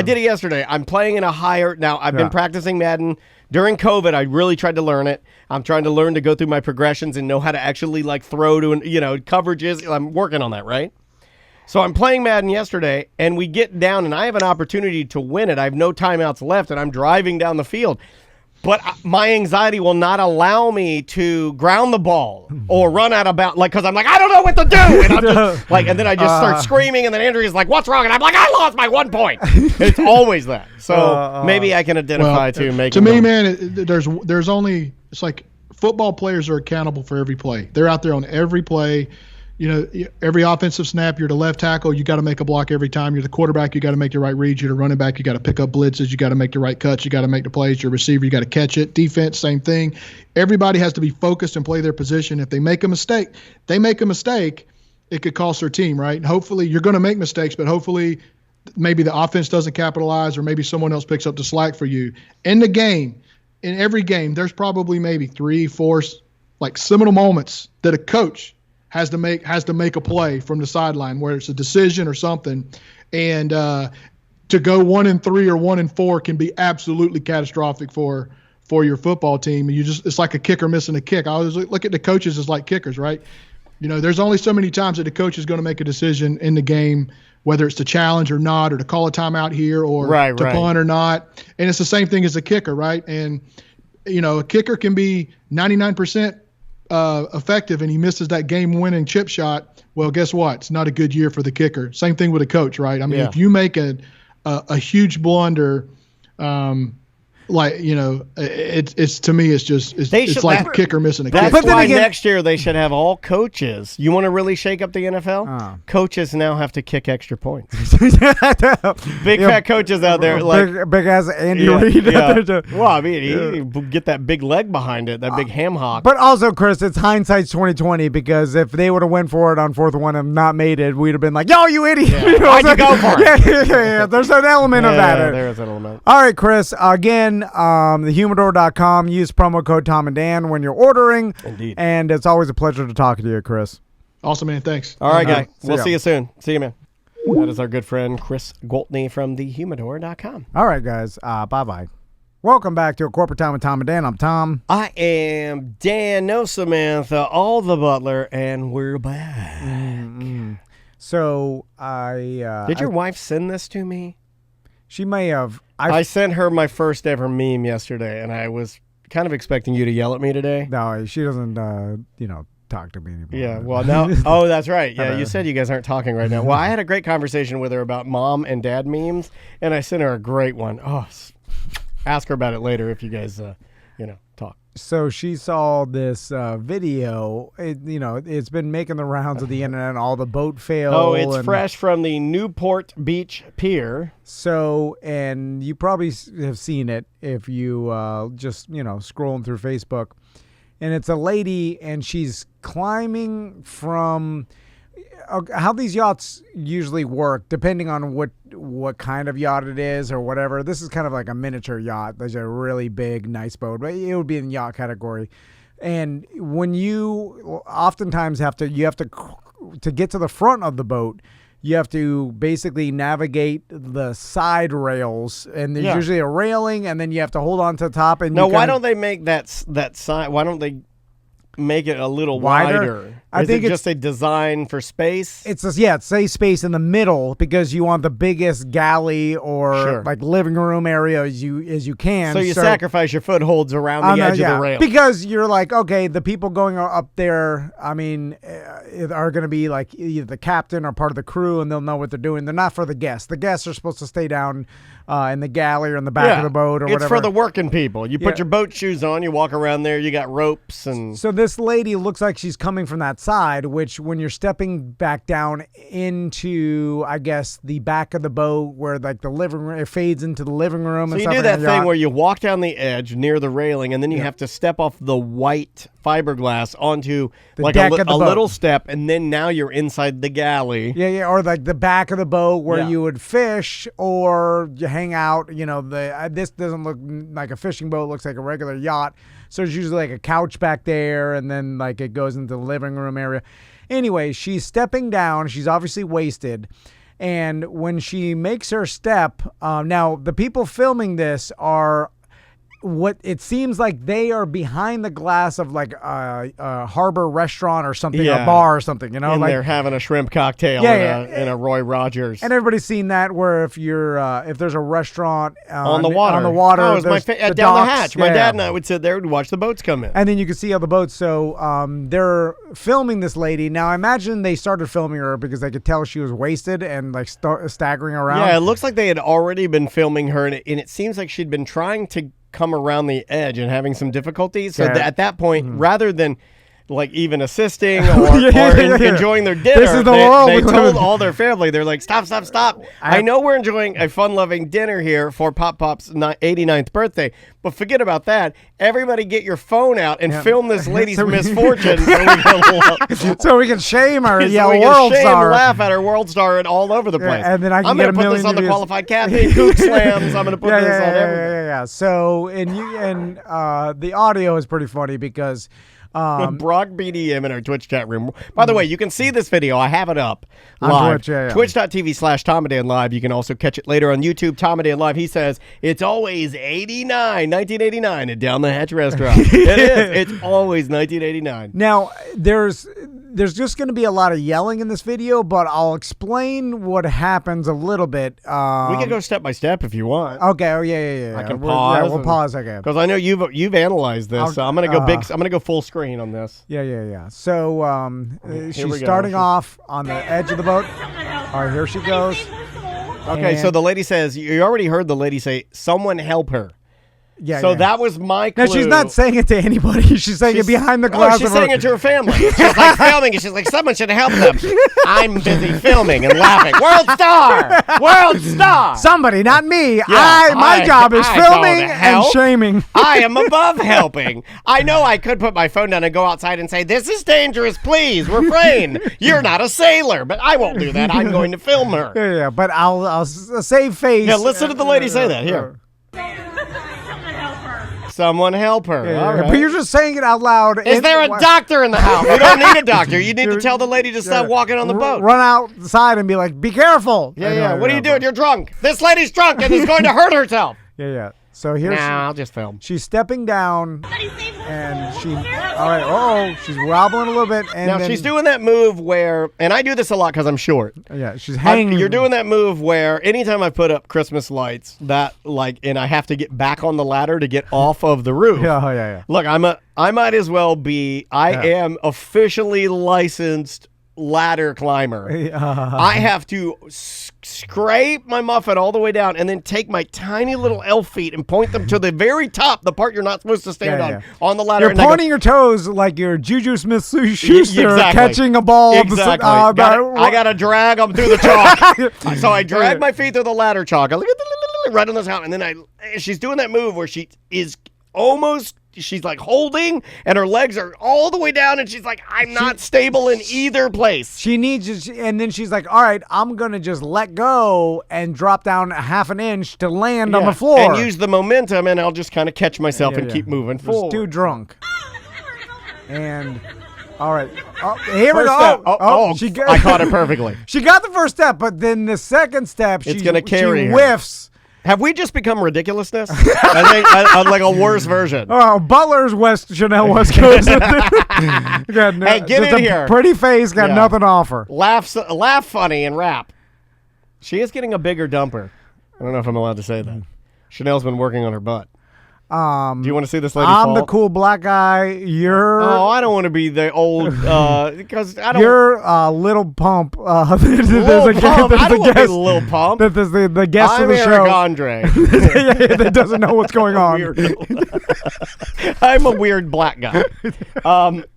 Speaker 2: did it yesterday. I'm playing in a higher. Now, I've been practicing Madden. During COVID, I really tried to learn it. I'm trying to learn to go through my progressions and know how to actually throw to coverages. I'm working on that, right? So I'm playing Madden yesterday, and we get down, and I have an opportunity to win it. I have no timeouts left, and I'm driving down the field. But my anxiety will not allow me to ground the ball or run out of bounds, because I'm like, I don't know what to do, and I'm just and then I just start screaming, and then Andrea's like, "What's wrong?" And I'm like, "I lost my 1 point." It's always that. So maybe I can identify to make.
Speaker 3: To me, man, there's only, it's like football players are accountable for every play. They're out there on every play. every offensive snap, you're the left tackle, you got to make a block every time. You're the quarterback, you got to make the right reads. You're the running back, you got to pick up blitzes, you got to make the right cuts, you got to make the plays. You're a receiver, you got to catch it. Defense, same thing. Everybody has to be focused and play their position. If they make a mistake, it could cost their team, right? And hopefully, you're going to make mistakes, but hopefully maybe the offense doesn't capitalize or maybe someone else picks up the slack for you. In every game, there's probably maybe 3-4 like seminal moments that a coach has to make a play from the sideline, where it's a decision or something, and to go 1-3 or 1-4 can be absolutely catastrophic for your football team. And it's like a kicker missing a kick. I always look at the coaches as like kickers, right? There's only so many times that the coach is going to make a decision in the game, whether it's to challenge or not, or to call a timeout here, or to punt or not. And it's the same thing as a kicker, right? And a kicker can be 99% effective and he misses that game-winning chip shot. Well, guess what? It's not a good year for the kicker. Same thing with a coach, right? I mean, if you make a huge blunder, it's to me, it's like a kicker missing a kick.
Speaker 2: That's why next year they should have all coaches. You want to really shake up the NFL? Coaches now have to kick extra points. Big fat coaches out there, like
Speaker 1: big ass Andy Reid.
Speaker 2: Well, I mean, he get that big leg behind it, that big ham hock.
Speaker 1: But also, Chris, it's hindsight's 2020, because if they would have went for it on 4th and 1 and not made it, we'd have been like, "Yo, you idiot!"
Speaker 2: Why'd you go for it?
Speaker 1: Yeah. There's an element of that.
Speaker 2: There is an element.
Speaker 1: All right, Chris. Again. Thehumidor.com. Use promo code Tom and Dan when you're ordering.
Speaker 2: Indeed.
Speaker 1: And it's always a pleasure to talk to you, Chris.
Speaker 3: Awesome, man. Thanks.
Speaker 2: All right, guys. We'll see you soon. See you, man. That is our good friend Chris Gwaltney from thehumidor.com.
Speaker 1: All right, guys. Bye-bye. Welcome back to A Corporate Time with Tom and Dan. I'm Tom.
Speaker 2: I am Dan, no Samantha, all the butler, and we're back.
Speaker 1: Mm-hmm. So,
Speaker 2: Did your wife send this to me?
Speaker 1: She may have.
Speaker 2: I sent her my first ever meme yesterday, and I was kind of expecting you to yell at me today.
Speaker 1: No, she doesn't, talk to me anymore.
Speaker 2: Yeah, well, now, oh, that's right. Yeah, you said you guys aren't talking right now. Well, I had a great conversation with her about mom and dad memes, and I sent her a great one. Oh, ask her about it later if you guys, talk.
Speaker 1: So she saw this video. It's been making the rounds of the internet, all the boat fail.
Speaker 2: Oh, it's fresh from the Newport Beach Pier.
Speaker 1: So, and you probably have seen it if you just, scrolling through Facebook. And it's a lady, and she's climbing from... How these yachts usually work, depending on what kind of yacht it is or whatever. This is kind of like a miniature yacht. There's a really big, nice boat, but it would be in the yacht category. And when you oftentimes have to get to the front of the boat, you have to basically navigate the side rails, and there's usually a railing, and then you have to hold on to the top. And
Speaker 2: why don't they make that side? Why don't they make it a little wider?
Speaker 1: I think
Speaker 2: it's just a design for space.
Speaker 1: It's say space in the middle, because you want the biggest galley or like living room area as you can.
Speaker 2: So you sacrifice your footholds around the edge of the rail,
Speaker 1: because you're like, okay, the people going up there, I mean, are going to be like either the captain or part of the crew, and they'll know what they're doing. They're not for the guests. The guests are supposed to stay down in the galley or in the back of the boat or whatever.
Speaker 2: It's for the working people. You put your boat shoes on, you walk around there, you got ropes. And
Speaker 1: so this lady looks like she's coming from that side, which when you're stepping back down into, I guess, the back of the boat where like the living room, it fades into the living room.
Speaker 2: So
Speaker 1: and
Speaker 2: you do that thing where you walk down the edge near the railing, and then you have to step off the white fiberglass onto the like a little step, and then now you're inside the galley.
Speaker 1: Yeah, or like the back of the boat where you would fish or you hang out. This doesn't look like a fishing boat; it looks like a regular yacht. So there's usually like a couch back there, and then like it goes into the living room area. Anyway, she's stepping down. She's obviously wasted. And when she makes her step, now the people filming this are what it seems like they are behind the glass of like a harbor restaurant or something, a bar or something, and
Speaker 2: like they're having a shrimp cocktail in a Roy Rogers.
Speaker 1: And everybody's seen that, where if there's a restaurant
Speaker 2: on the water,
Speaker 1: down
Speaker 2: the hatch. My dad and I would sit there and watch the boats come in,
Speaker 1: and then you could see all the boats. So they're filming this lady. Now I imagine they started filming her because they could tell she was wasted and like staggering around.
Speaker 2: Yeah, it looks like they had already been filming her, and it seems like she'd been trying to come around the edge and having some difficulties. So at that point, rather than like even assisting or enjoying their dinner.
Speaker 1: This is the world.
Speaker 2: They told all their family, they're like, stop. I know we're enjoying a fun-loving dinner here for Pop's 89th birthday, but forget about that. Everybody get your phone out and film this lady's misfortune
Speaker 1: so we can shame her.
Speaker 2: So we
Speaker 1: world
Speaker 2: can
Speaker 1: star.
Speaker 2: Laugh at her world star and all over the place.
Speaker 1: And then I'm
Speaker 2: going to put this on the Qualified Caffeine Kook Slams. I'm going to put this on everything.
Speaker 1: Yeah. So, the audio is pretty funny because
Speaker 2: Brock BDM in our Twitch chat room. By the way, you can see this video. I have it up live. Twitch.tv/TomAdan Live. You can also catch it later on YouTube. TomAdan Live. He says, it's always 1989 at Down the Hatch Restaurant. It is. It's always 1989.
Speaker 1: Now, there's just going to be a lot of yelling in this video, but I'll explain what happens a little bit.
Speaker 2: We can go step by step if you want.
Speaker 1: Okay. Oh, yeah.
Speaker 2: I can pause.
Speaker 1: We'll pause again.
Speaker 2: Because I know you've analyzed this, so I'm going to go big. I'm going to go full screen on this.
Speaker 1: Yeah. So she's starting off on the edge of the boat. All right, here she goes.
Speaker 2: Okay, so the lady says, you already heard the lady say, someone help her.
Speaker 1: Yeah.
Speaker 2: So that was my clue.
Speaker 1: No, she's not saying it to anybody. She's saying it behind the glass.
Speaker 2: She's saying it to her family. She's like filming it. She's like, someone should help them. I'm busy filming and laughing. World star.
Speaker 1: Somebody, not me. My job is filming and shaming.
Speaker 2: I am above helping. I know I could put my phone down and go outside and say, this is dangerous. Please refrain. You're not a sailor, but I won't do that. I'm going to film her.
Speaker 1: Yeah. But I'll save face.
Speaker 2: Yeah, listen to the lady say that here. Someone help her.
Speaker 1: Yeah,
Speaker 2: all right.
Speaker 1: But you're just saying it out loud.
Speaker 2: Is there a doctor in the house? You don't need a doctor. You need to tell the lady to stop walking on the boat.
Speaker 1: Run outside and be like, be careful.
Speaker 2: Yeah. What are you doing? You're drunk. This lady's drunk and is going to hurt herself.
Speaker 1: Yeah. So here's
Speaker 2: I'll just film.
Speaker 1: She's stepping down, and she's wobbling a little bit. And
Speaker 2: now she's doing that move where, and I do this a lot because I'm short.
Speaker 1: Yeah, she's hanging.
Speaker 2: You're doing that move where anytime I put up Christmas lights, and I have to get back on the ladder to get off of the roof.
Speaker 1: Yeah.
Speaker 2: Look, I might as well be. I am officially licensed ladder climber. I have to scrape my muffin all the way down and then take my tiny little elf feet and point them to the very top, the part you're not supposed to stand on the ladder.
Speaker 1: You're pointing your toes like you're Juju Smith-Schuster catching a ball.
Speaker 2: Exactly. I got to drag them through the chalk. So I drag my feet through the ladder chalk. I look at right on this house, and then she's doing that move where she is she's like holding and her legs are all the way down and she's like, I'm not stable in either place.
Speaker 1: She needs, and then she's like, all right, I'm going to just let go and drop down a half an inch to land on the floor.
Speaker 2: And use the momentum, and I'll just kind of catch myself and keep moving forward.
Speaker 1: Too drunk. And... all right. Here we
Speaker 2: go.
Speaker 1: Step.
Speaker 2: I caught it perfectly.
Speaker 1: She got the first step, but then the second step,
Speaker 2: it's going to carry
Speaker 1: she whiffs.
Speaker 2: Have we just become ridiculousness? I think I'm like a worse version.
Speaker 1: Oh, Butler's Chanel West Coast.
Speaker 2: Hey, get in here.
Speaker 1: Pretty face, got nothing to offer.
Speaker 2: Laugh funny and rap. She is getting a bigger dumper. I don't know if I'm allowed to say that. Chanel's been working on her butt. Do you want to see this lady fall?
Speaker 1: I'm the cool black guy. You're...
Speaker 2: oh, I don't want to be the old... because I don't...
Speaker 1: You're Little Pump. There's
Speaker 2: Little Pump? I don't want to be Little Pump.
Speaker 1: There's the guest of the show.
Speaker 2: I'm Eric Andre.
Speaker 1: That doesn't know what's going on.
Speaker 2: I'm a weird black guy.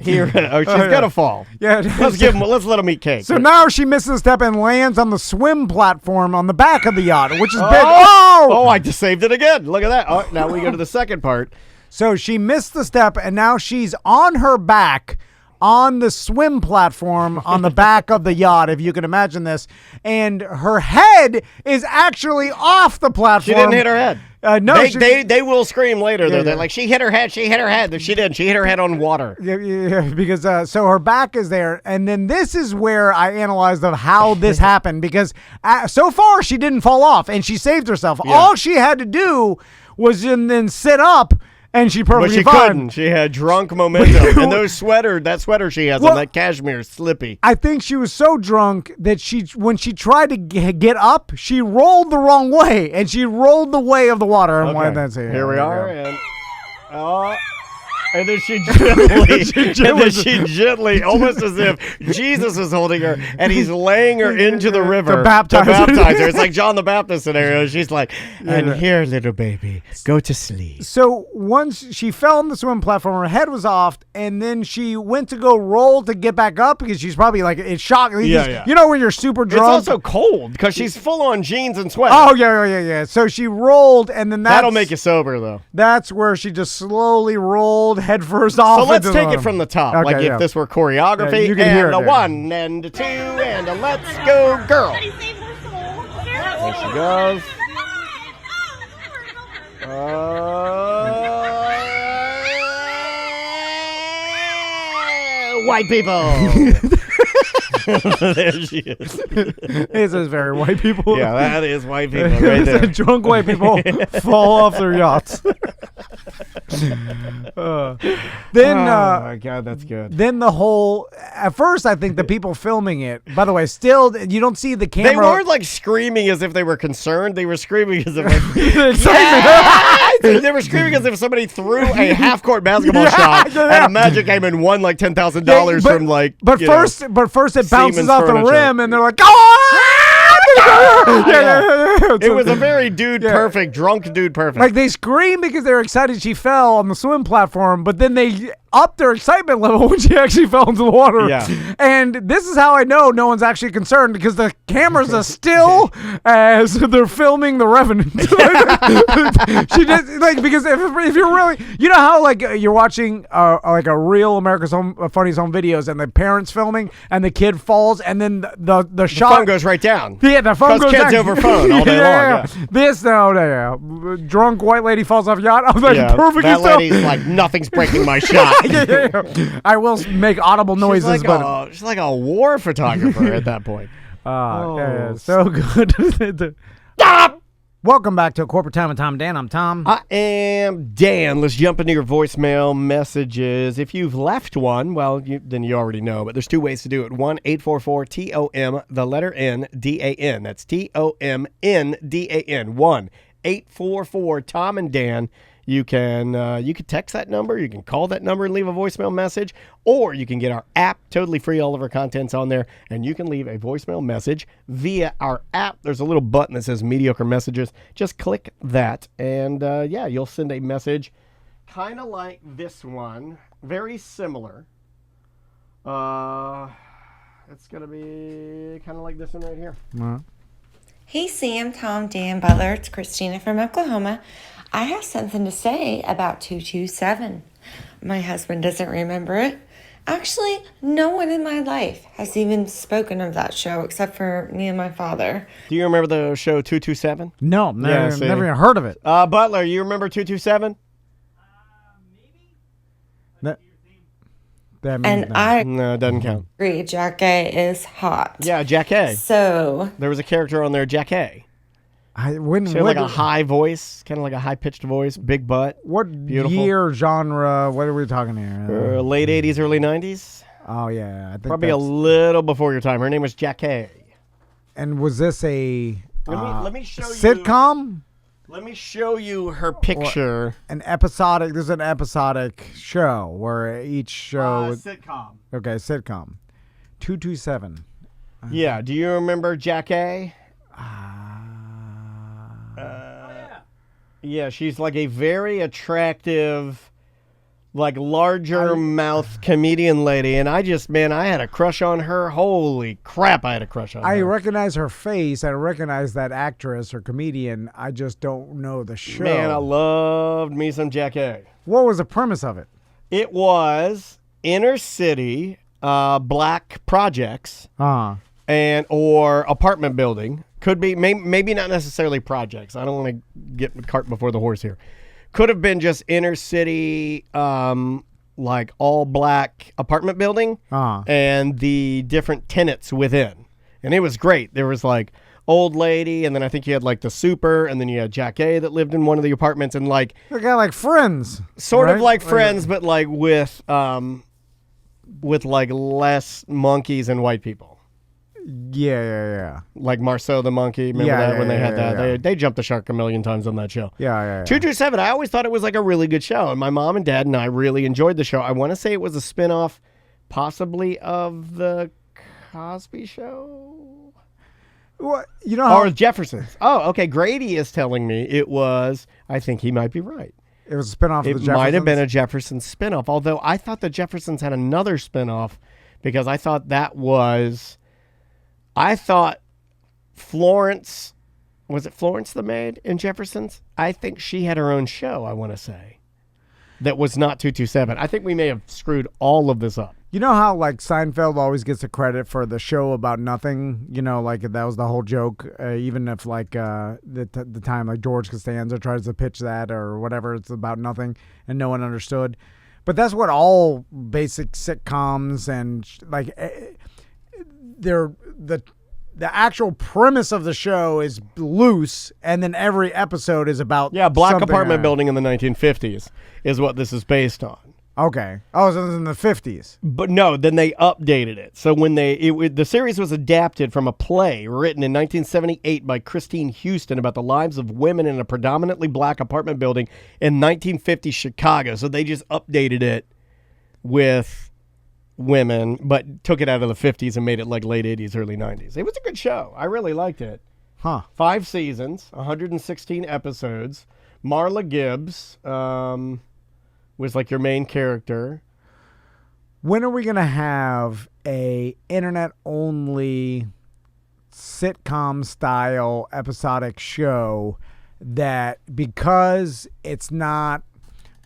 Speaker 2: She's going to fall.
Speaker 1: Yeah.
Speaker 2: Let's let him eat cake.
Speaker 1: So now she misses a step and lands on the swim platform on the back of the yacht, which is big.
Speaker 2: Oh, I just saved it again. Look at that. Oh, now we go to the second part.
Speaker 1: So she missed the step, and now she's on her back on the swim platform on the back of the yacht, if you can imagine this. And her head is actually off the platform.
Speaker 2: She didn't hit her head.
Speaker 1: No,
Speaker 2: they will scream later. Yeah, they're like, she hit her head. She hit her head. She didn't. She hit her head on water.
Speaker 1: Yeah, because so her back is there, and then this is where I analyzed of how this happened. Because so far she didn't fall off, and she saved herself. Yeah. All she had to do was then sit up. And she perfectly
Speaker 2: fine. But she couldn't. She had drunk momentum. And that sweater she has on that cashmere is slippy.
Speaker 1: I think she was so drunk that when she tried to get up, she rolled the wrong way. And she rolled the way of the water.
Speaker 2: Okay. Here we are. And And then she gently, almost as if Jesus is holding her, and he's laying her into the river
Speaker 1: to baptize
Speaker 2: her. It's like John the Baptist scenario. She's like, and here, little baby, go to sleep.
Speaker 1: So once she fell on the swim platform, her head was off, and then she went to go roll to get back up because she's probably like, it's shocking.
Speaker 2: Yeah.
Speaker 1: You know when you're super drunk?
Speaker 2: It's also cold because she's full on jeans and sweat.
Speaker 1: Oh, yeah. So she rolled, and then
Speaker 2: that'll make you sober, though.
Speaker 1: That's where she just slowly rolled headfirst off.
Speaker 2: So let's take it from the top. Okay, like if this were choreography, you can hear it, 1 and a 2 and a let's go, girl. There she goes. White people. There she is.
Speaker 1: This is very white people.
Speaker 2: Yeah, that is white people right there.
Speaker 1: Drunk white people fall off their yachts.
Speaker 2: Oh my God, that's good.
Speaker 1: Then the whole, at first I think the people filming it, by the way, still, you don't see the camera.
Speaker 2: They weren't like screaming as if they were concerned. They were screaming as if they were screaming as if somebody threw a half-court basketball shot and a Magic came and won like $10,000 from like.
Speaker 1: But first it bounces
Speaker 2: Siemens
Speaker 1: off
Speaker 2: furniture.
Speaker 1: the rim, and they're like, "Oh!"
Speaker 2: It was a very perfect, drunk dude perfect.
Speaker 1: Like they screamed because they were excited she fell on the swim platform, but then they upped their excitement level when she actually fell into the water.
Speaker 2: Yeah.
Speaker 1: And this is how I know no one's actually concerned, because the cameras are still as they're filming the Revenant. She just like, because if you're really, you know how like you're watching like a real America's Funniest Home Videos, and the parents filming and the kid falls, and then the shot
Speaker 2: phone goes right down.
Speaker 1: Yeah, the phone goes
Speaker 2: kids
Speaker 1: down.
Speaker 2: over phone all day long. Yeah.
Speaker 1: This drunk white lady falls off yacht. I was like, perfect.
Speaker 2: That lady's like, nothing's breaking my shot.
Speaker 1: I will make audible noises,
Speaker 2: she's like a war photographer at that point.
Speaker 1: So good. Stop! Welcome back to A Corporate Time with Tom and Dan. I'm Tom.
Speaker 2: I am Dan. Let's jump into your voicemail messages. If you've left one, well, then you already know, but there's two ways to do it. 1-844-TOM, the letter N, D-A-N. That's T-O-M-N-D-A-N. 1-844-Tom and Dan. You can text that number, you can call that number and leave a voicemail message, or you can get our app, totally free. All of our content's on there, and you can leave a voicemail message via our app. There's a little button that says mediocre messages. Just click that, and you'll send a message kind of like this one, very similar. It's going to be kind of like this one right here.
Speaker 4: Hey Sam, Tom, Dan, Butler, it's Christina from Oklahoma. I have something to say about 227. My husband doesn't remember it. Actually, no one in my life has even spoken of that show except for me and my father.
Speaker 2: Do you remember the show 227?
Speaker 1: No, never even heard of it.
Speaker 2: Butler, you remember 227?
Speaker 4: Maybe.
Speaker 2: No, it doesn't count.
Speaker 4: Agree, Jack A is hot.
Speaker 2: Yeah, Jack A.
Speaker 4: So
Speaker 2: there was a character on there, Jack A. She had like a high voice, kind of like a high-pitched voice, big butt.
Speaker 1: What
Speaker 2: beautiful.
Speaker 1: Year, genre, what are we talking here?
Speaker 2: Late 80s, early 90s.
Speaker 1: Oh, yeah. I think
Speaker 2: probably a little before your time. Her name was Jack A.
Speaker 1: And was this a
Speaker 2: let me show
Speaker 1: sitcom?
Speaker 2: Let me show you her picture.
Speaker 1: This is an episodic show where each show...
Speaker 2: sitcom.
Speaker 1: Okay, sitcom. 227.
Speaker 2: Yeah, do you remember Jack A? Yeah, she's like a very attractive, like larger mouth comedian lady, and I had a crush on her. Holy crap, I had a crush on her.
Speaker 1: I recognize her face. I recognize that actress or comedian. I just don't know the show.
Speaker 2: Man, I loved me some Jack A.
Speaker 1: What was the premise of it?
Speaker 2: It was inner city black projects or apartment building. Could be, maybe not necessarily projects. I don't want to get the cart before the horse here. Could have been just inner city, like all black apartment building and the different tenants within. And it was great. There was like old lady, and then I think you had like the super, and then you had Jack A that lived in one of the apartments, and like...
Speaker 1: They got like Friends.
Speaker 2: Sort of like Friends, but like with like less monkeys and white people.
Speaker 1: Yeah.
Speaker 2: Like Marceau the Monkey. Remember that when they had that? They jumped the shark a million times on that show.
Speaker 1: Yeah.
Speaker 2: 227, I always thought it was like a really good show. And my mom and dad and I really enjoyed the show. I want to say it was a spinoff possibly of the Cosby Show.
Speaker 1: What? You know how...
Speaker 2: Or Jeffersons. Oh, okay. Grady is telling me it was. I think he might be right.
Speaker 1: It was a spinoff of the Jeffersons?
Speaker 2: It might have been a Jeffersons spinoff, although I thought the Jeffersons had another spinoff because I thought Florence, was it Florence the maid in Jeffersons? I think she had her own show, I want to say, that was not 227. I think we may have screwed all of this up.
Speaker 1: You know how like Seinfeld always gets the credit for the show about nothing? You know, like that was the whole joke. Even if like the time like George Costanza tries to pitch that or whatever, it's about nothing and no one understood. But that's what all basic sitcoms and like they're the actual premise of the show is loose, and then every episode is about
Speaker 2: black apartment building in the 1950s is what this is based on.
Speaker 1: Okay. Oh, so it was in the 50s.
Speaker 2: But no, then they updated it. So when the series was adapted from a play written in 1978 by Christine Houston about the lives of women in a predominantly black apartment building in 1950 Chicago. So they just updated it with women, but took it out of the 50s and made it like late 80s, early 90s. It was a good show. I really liked it. 5 seasons, 116 episodes. Marla Gibbs, was like your main character.
Speaker 1: When are we going to have a internet-only sitcom-style episodic show that, because it's not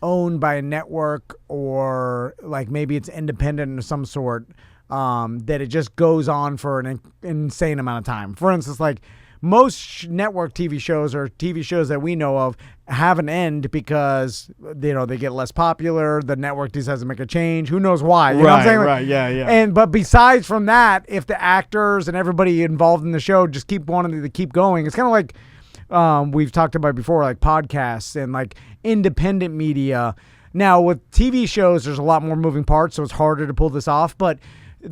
Speaker 1: owned by a network or like maybe it's independent of some sort, that it just goes on for an insane amount of time? For instance, like most network TV shows or TV shows that we know of have an end because they get less popular. The network decides to make a change. Who knows why? You know what I'm saying?
Speaker 2: Right, yeah.
Speaker 1: But besides from that, if the actors and everybody involved in the show just keep wanting to keep going, it's kind of like we've talked about before, like podcasts and like independent media. Now with TV shows, there's a lot more moving parts, so it's harder to pull this off. But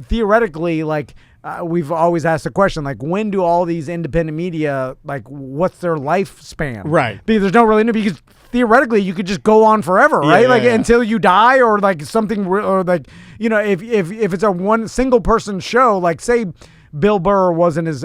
Speaker 1: theoretically, like we've always asked the question, like, when do all these independent media, like, what's their lifespan?
Speaker 2: Right.
Speaker 1: Because there's no really, because theoretically you could just go on forever, right? Until you die or like something, or like, if it's a one single person show, like say Bill Burr wasn't as,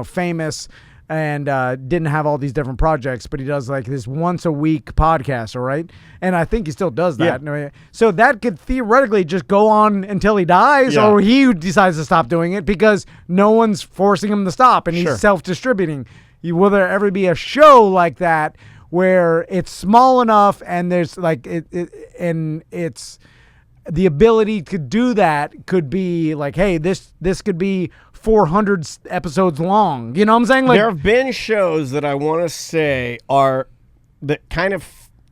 Speaker 1: famous and didn't have all these different projects, but he does like this once a week podcast, all right? And I think he still does that. Yeah. So that could theoretically just go on until he dies, or he decides to stop doing it because no one's forcing him to stop and he's self-distributing. Will there ever be a show like that where it's small enough and there's like and it's the ability to do that could be like, hey, this could be 400 episodes long. You know what I'm saying? Like,
Speaker 2: there have been shows that I want to say that kind of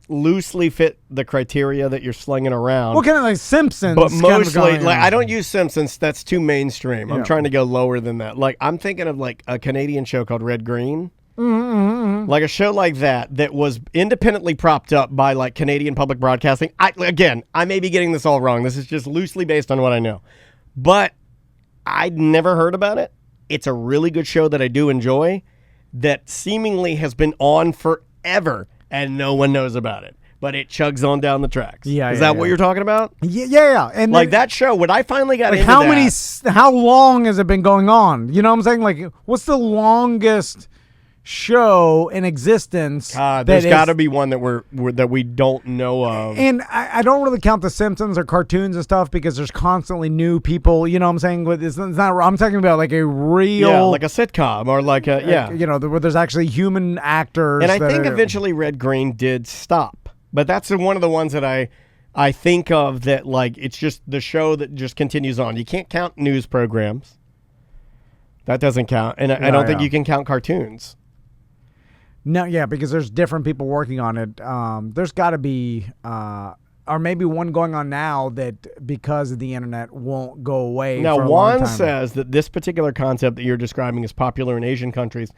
Speaker 2: loosely fit the criteria that you're slinging around.
Speaker 1: Well, kind of like Simpsons.
Speaker 2: But mostly, like, I don't use Simpsons. That's too mainstream. I'm trying to go lower than that. Like, I'm thinking of like a Canadian show called Red Green.
Speaker 1: Mm-hmm.
Speaker 2: Like a show like that was independently propped up by like Canadian public broadcasting. I may be getting this all wrong. This is just loosely based on what I know. But I'd never heard about it. It's a really good show that I do enjoy that seemingly has been on forever and no one knows about it. But it chugs on down the tracks. Is that what you're talking about?
Speaker 1: Yeah. And
Speaker 2: like that show, when I finally got into
Speaker 1: how long has it been going on? You know what I'm saying? Like, what's the longest show in existence?
Speaker 2: There's got to be one that we don't know of.
Speaker 1: And I don't really count the Simpsons or cartoons and stuff because there's constantly new people. You know what I'm saying? It's not. I'm talking about like a real,
Speaker 2: like a sitcom or like a
Speaker 1: where there's actually human actors.
Speaker 2: And I think eventually Red Green did stop, but that's one of the ones that I think of that like it's just the show that just continues on. You can't count news programs. That doesn't count, and I don't think you can count cartoons.
Speaker 1: No, because there's different people working on it. There's got to be, or maybe one going on now that because of the internet won't go away.
Speaker 2: Now,
Speaker 1: for a long time.
Speaker 2: says that this particular concept that you're describing is popular in Asian countries.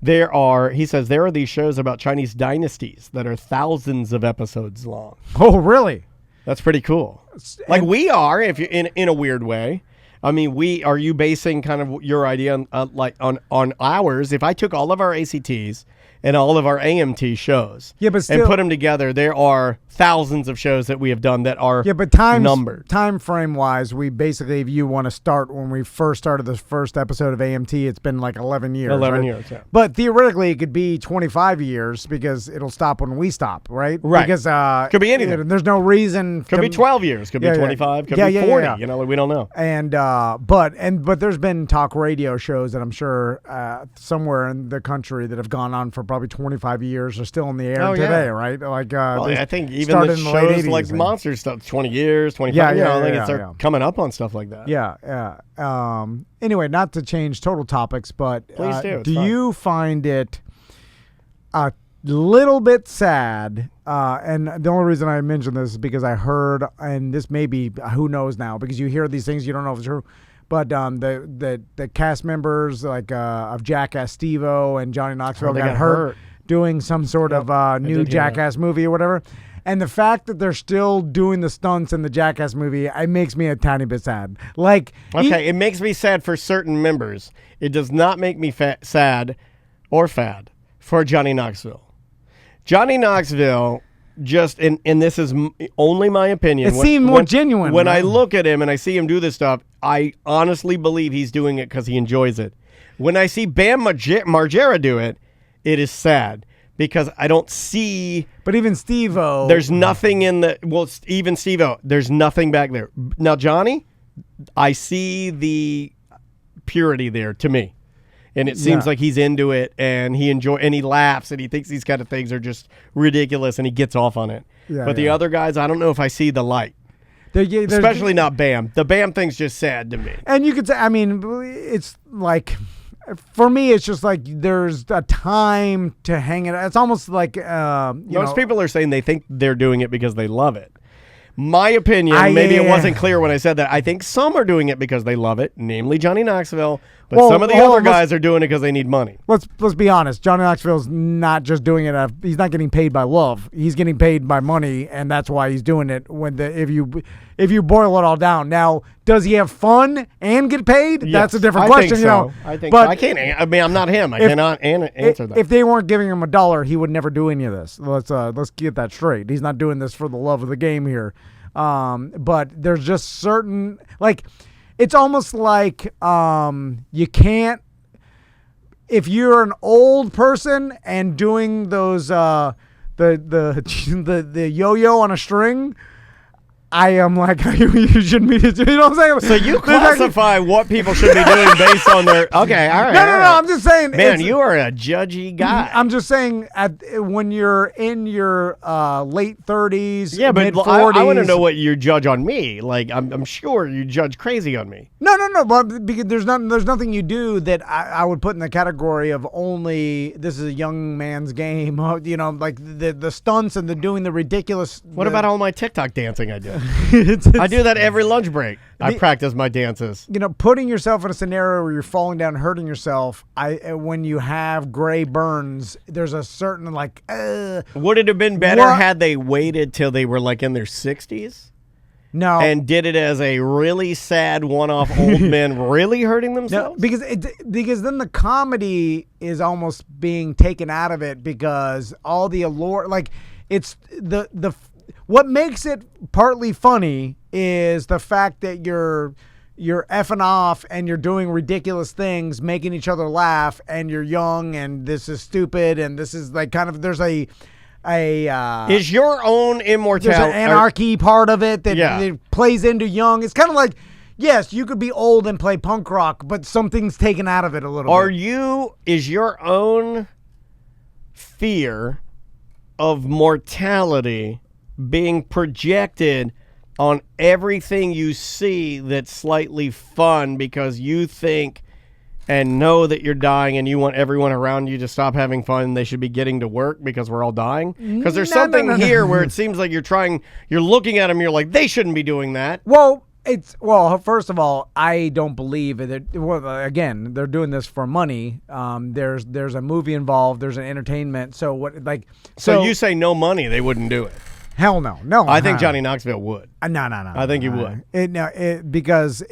Speaker 2: He says there are these shows about Chinese dynasties that are thousands of episodes long.
Speaker 1: Oh, really?
Speaker 2: That's pretty cool. Like we are, if you in a weird way. I mean, are you basing kind of your idea on ours? If I took all of our ACTs and all of our AMT shows,
Speaker 1: but still,
Speaker 2: and put them together, there are thousands of shows that we have done that are numbered.
Speaker 1: Time frame wise, we basically, if you want to start when we first started the first episode of AMT, it's been like 11 years.
Speaker 2: 11
Speaker 1: right?
Speaker 2: years, yeah.
Speaker 1: But theoretically, it could be 25 years because it'll stop when we stop, right?
Speaker 2: Right.
Speaker 1: Because
Speaker 2: could be anything.
Speaker 1: There's no reason.
Speaker 2: Could be 12 years. Could be 25. Could be 40.
Speaker 1: Yeah.
Speaker 2: You know, we don't know.
Speaker 1: And but there's been talk radio shows that I'm sure somewhere in the country that have gone on for probably 25 years are still in the air today, right? Like
Speaker 2: I think even the shows like Monster stuff, 20 years, 25. I think they're coming up on stuff like that.
Speaker 1: Yeah. Anyway, not to change total topics, but
Speaker 2: please do.
Speaker 1: Do you find it a little bit sad? And the only reason I mention this is because I heard, and this may be, who knows now, because you hear these things, you don't know if it's true. But the cast members like of Jackass Steve-O and Johnny Knoxville got hurt doing some sort of new Jackass movie or whatever. And the fact that they're still doing the stunts in the Jackass movie, it makes me a tiny bit sad. Like,
Speaker 2: it makes me sad for certain members. It does not make me sad or fad for Johnny Knoxville. Johnny Knoxville just, and this is only my opinion.
Speaker 1: It seemed more genuine.
Speaker 2: When I look at him and I see him do this stuff, I honestly believe he's doing it because he enjoys it. When I see Bam Margera do it, it is sad. Because I don't see...
Speaker 1: But even Steve-O...
Speaker 2: There's nothing in the... Well, even Steve-O, there's nothing back there. Now, Johnny, I see the purity there to me. And it seems like he's into it, and he laughs, and he thinks these kind of things are just ridiculous, and he gets off on it. But the other guys, I don't know if I see the light. Especially not Bam. The Bam thing's just sad to me.
Speaker 1: And you could say, I mean, it's like... For me, it's just like there's a time to hang it. It's almost like
Speaker 2: most people are saying they think they're doing it because they love it. My opinion, maybe it wasn't clear when I said that. I think some are doing it because they love it, namely Johnny Knoxville. But some of the other guys are doing it because they need money.
Speaker 1: Let's be honest. Johnny Knoxville's not just doing it. He's not getting paid by love. He's getting paid by money, and that's why he's doing it. If you boil it all down, now does he have fun and get paid?
Speaker 2: Yes,
Speaker 1: that's a different question.
Speaker 2: Think so. I think. But I can't. I mean, I'm not him. I cannot answer that.
Speaker 1: If they weren't giving him $1, he would never do any of this. Let's get that straight. He's not doing this for the love of the game here. But there's just certain it's almost like you can't, if you're an old person and doing those the yo-yo on a string. I am like, you shouldn't be, you know what I'm saying?
Speaker 2: So you classify what people should be doing based on their, okay, all right.
Speaker 1: No, I'm just saying.
Speaker 2: Man, you are a judgy guy.
Speaker 1: I'm just saying, when you're in your late 30s,
Speaker 2: mid-40s. I want to know what you judge on me. Like, I'm sure you judge crazy on me.
Speaker 1: No, but because there's nothing you do that I would put in the category of only, this is a young man's game, like the stunts and the doing the ridiculous.
Speaker 2: What about all my TikTok dancing I do? I do that every lunch break. I practice my dances.
Speaker 1: Putting yourself in a scenario where you're falling down and hurting yourself, when you have gray burns, there's a certain
Speaker 2: Would it have been better had they waited till they were like in their 60s?
Speaker 1: No.
Speaker 2: And did it as a really sad one-off old men really hurting themselves?
Speaker 1: No, because then the comedy is almost being taken out of it because all the allure, it's the what makes it partly funny is the fact that you're effing off and you're doing ridiculous things, making each other laugh, and you're young and this is stupid and this is there's is your own immortality. There's an anarchy part of it that plays into young. It's kind of like, yes, you could be old and play punk rock, but something's taken out of it a little bit.
Speaker 2: Is your own fear of mortality being projected on everything you see that's slightly fun because you think and know that you're dying and you want everyone around you to stop having fun and they should be getting to work because we're all dying? Because there's something here where it seems like you're looking at them, you're like, they shouldn't be doing that.
Speaker 1: Well, first of all, I don't believe that. Well, again, they're doing this for money. There's a movie involved. There's an entertainment. So what?
Speaker 2: So you say no money, they wouldn't do it.
Speaker 1: Hell no.
Speaker 2: I think Johnny Knoxville would.
Speaker 1: No.
Speaker 2: I think he would.
Speaker 1: Because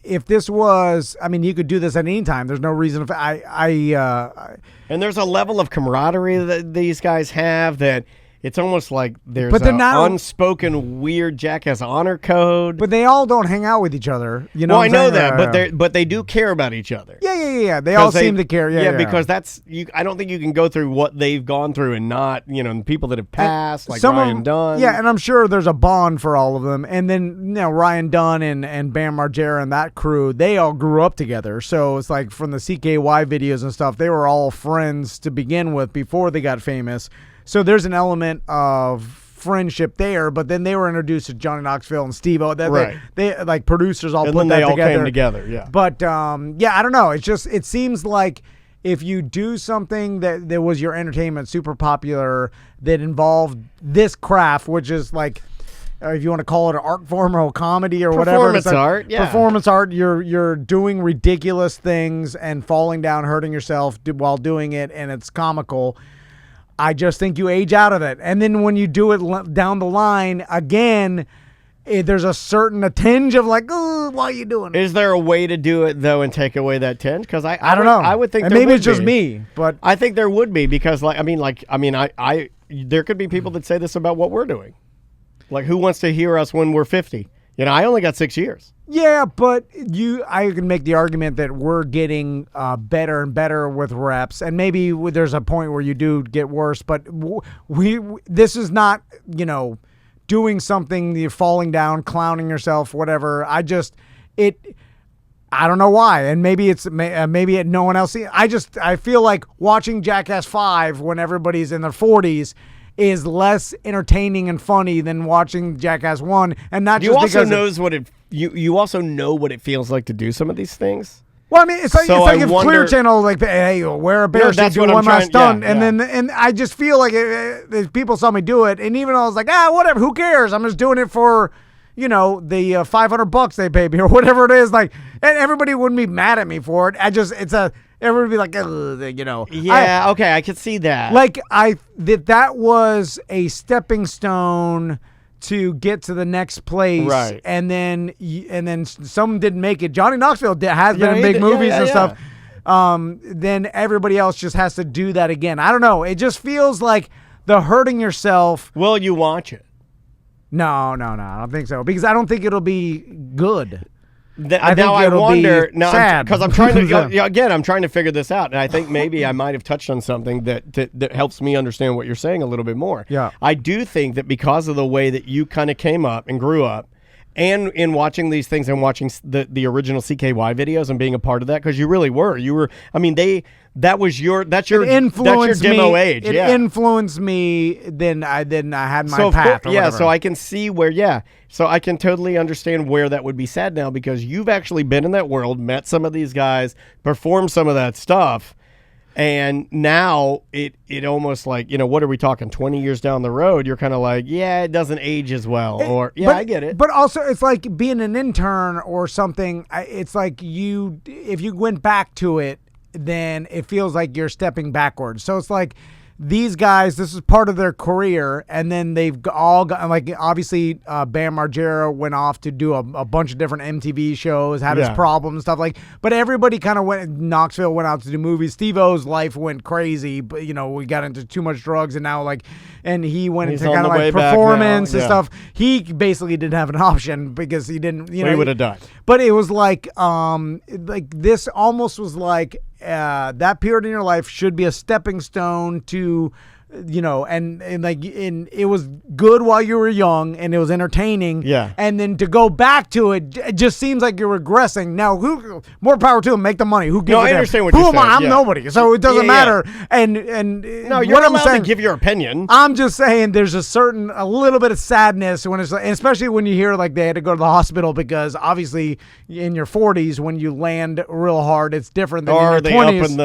Speaker 1: if this was, I mean, you could do this at any time. There's no reason. If
Speaker 2: and there's a level of camaraderie that these guys have that it's almost like there's
Speaker 1: but they're
Speaker 2: an
Speaker 1: not,
Speaker 2: unspoken weird jackass honor code.
Speaker 1: But they all don't hang out with each other. You know.
Speaker 2: Well, I know that, but they do care about each other.
Speaker 1: Yeah. They all seem to care. Yeah,
Speaker 2: because that's you. I don't think you can go through what they've gone through and not, people that have passed, like Ryan Dunn.
Speaker 1: Yeah, and I'm sure there's a bond for all of them. And then Ryan Dunn and Bam Margera and that crew, they all grew up together. So it's like from the CKY videos and stuff, they were all friends to begin with before they got famous. So there's an element of friendship there, but then they were introduced to Johnny Knoxville and Steve-O.
Speaker 2: Right.
Speaker 1: They like producers all
Speaker 2: and
Speaker 1: put
Speaker 2: then
Speaker 1: that
Speaker 2: they all
Speaker 1: together.
Speaker 2: came together, yeah.
Speaker 1: But I don't know. It seems like if you do something that was your entertainment super popular that involved this craft, which is like, if you want to call it an art form or a comedy or whatever.
Speaker 2: Performance art, yeah.
Speaker 1: Performance art, you're doing ridiculous things and falling down, hurting yourself while doing it, and it's comical. I just think you age out of it. And then when you do it down the line, again, there's a tinge of like, oh, why are you doing it?
Speaker 2: Is there a way to do it, though, and take away that tinge? Because I
Speaker 1: don't know.
Speaker 2: I would think
Speaker 1: and
Speaker 2: there
Speaker 1: maybe
Speaker 2: would
Speaker 1: it's just
Speaker 2: be.
Speaker 1: me, but
Speaker 2: I think there would be because, I there could be people that say this about what we're doing. Like, who wants to hear us when we're 50? I only got 6 years.
Speaker 1: Yeah, but I can make the argument that we're getting better and better with reps, and maybe there's a point where you do get worse. But this is not doing something, you're falling down, clowning yourself, whatever. I don't know why, and maybe no one else. I feel like watching Jackass 5 when everybody's in their 40s is less entertaining and funny than watching Jackass 1, and not just because
Speaker 2: you also know what it feels like to do some of these things.
Speaker 1: Well, I mean, it's like if Clear Channel like, hey, wear a bear suit, do one last stunt, and I just feel like people saw me do it, and even though I was like, whatever, who cares? I'm just doing it for the $500 they paid me or whatever it is. Like, and everybody wouldn't be mad at me for it. Everybody be like,
Speaker 2: yeah, okay, I could see that.
Speaker 1: Like that was a stepping stone to get to the next place,
Speaker 2: right?
Speaker 1: And then some didn't make it. Johnny Knoxville has been in big movies and stuff. Then everybody else just has to do that again. I don't know. It just feels like the hurting yourself.
Speaker 2: Will you watch it?
Speaker 1: No, I don't think so because I don't think it'll be good.
Speaker 2: I wonder because I'm trying to
Speaker 1: again.
Speaker 2: I'm trying to figure this out, and I think maybe I might have touched on something that helps me understand what you're saying a little bit more.
Speaker 1: Yeah,
Speaker 2: I do think that because of the way that you kind of came up and grew up, and in watching these things and watching the original CKY videos and being a part of that, because you really were. You were. I mean, that's your demo age.
Speaker 1: It influenced me. Then I had my path.
Speaker 2: So I can see where. Yeah. So I can totally understand where that would be sad now because you've actually been in that world, met some of these guys, performed some of that stuff, and now it almost like, what are we talking, 20 years down the road, you're kind of like, yeah, it doesn't age as well. I get it.
Speaker 1: But also it's like being an intern or something. It's like if you went back to it, then it feels like you're stepping backwards. So it's like these guys, this is part of their career, and then they've all got, like, obviously Bam Margera went off to do a bunch of different MTV shows, had his problems and stuff, like, but everybody kind of Knoxville went out to do movies. Steve-O's life went crazy, but, we got into too much drugs, and now, like, and he went into kind of like performance and stuff. He basically didn't have an option because he didn't,
Speaker 2: he would have died.
Speaker 1: But it was like this almost was like, that period in your life should be a stepping stone to, and it was good while you were young and it was entertaining.
Speaker 2: Yeah.
Speaker 1: And then to go back to it, it just seems like you're regressing. Now, more power to them, make the money. Who gives a damn?
Speaker 2: I understand what
Speaker 1: Who
Speaker 2: you're
Speaker 1: am I?
Speaker 2: saying.
Speaker 1: I'm nobody. So it doesn't matter. And
Speaker 2: no, you're not allowed to give your opinion.
Speaker 1: I'm just saying there's a little bit of sadness when it's, and especially when you hear like they had to go to the hospital because obviously in your 40s when you land real hard, it's different than in your 20s.
Speaker 2: Or they open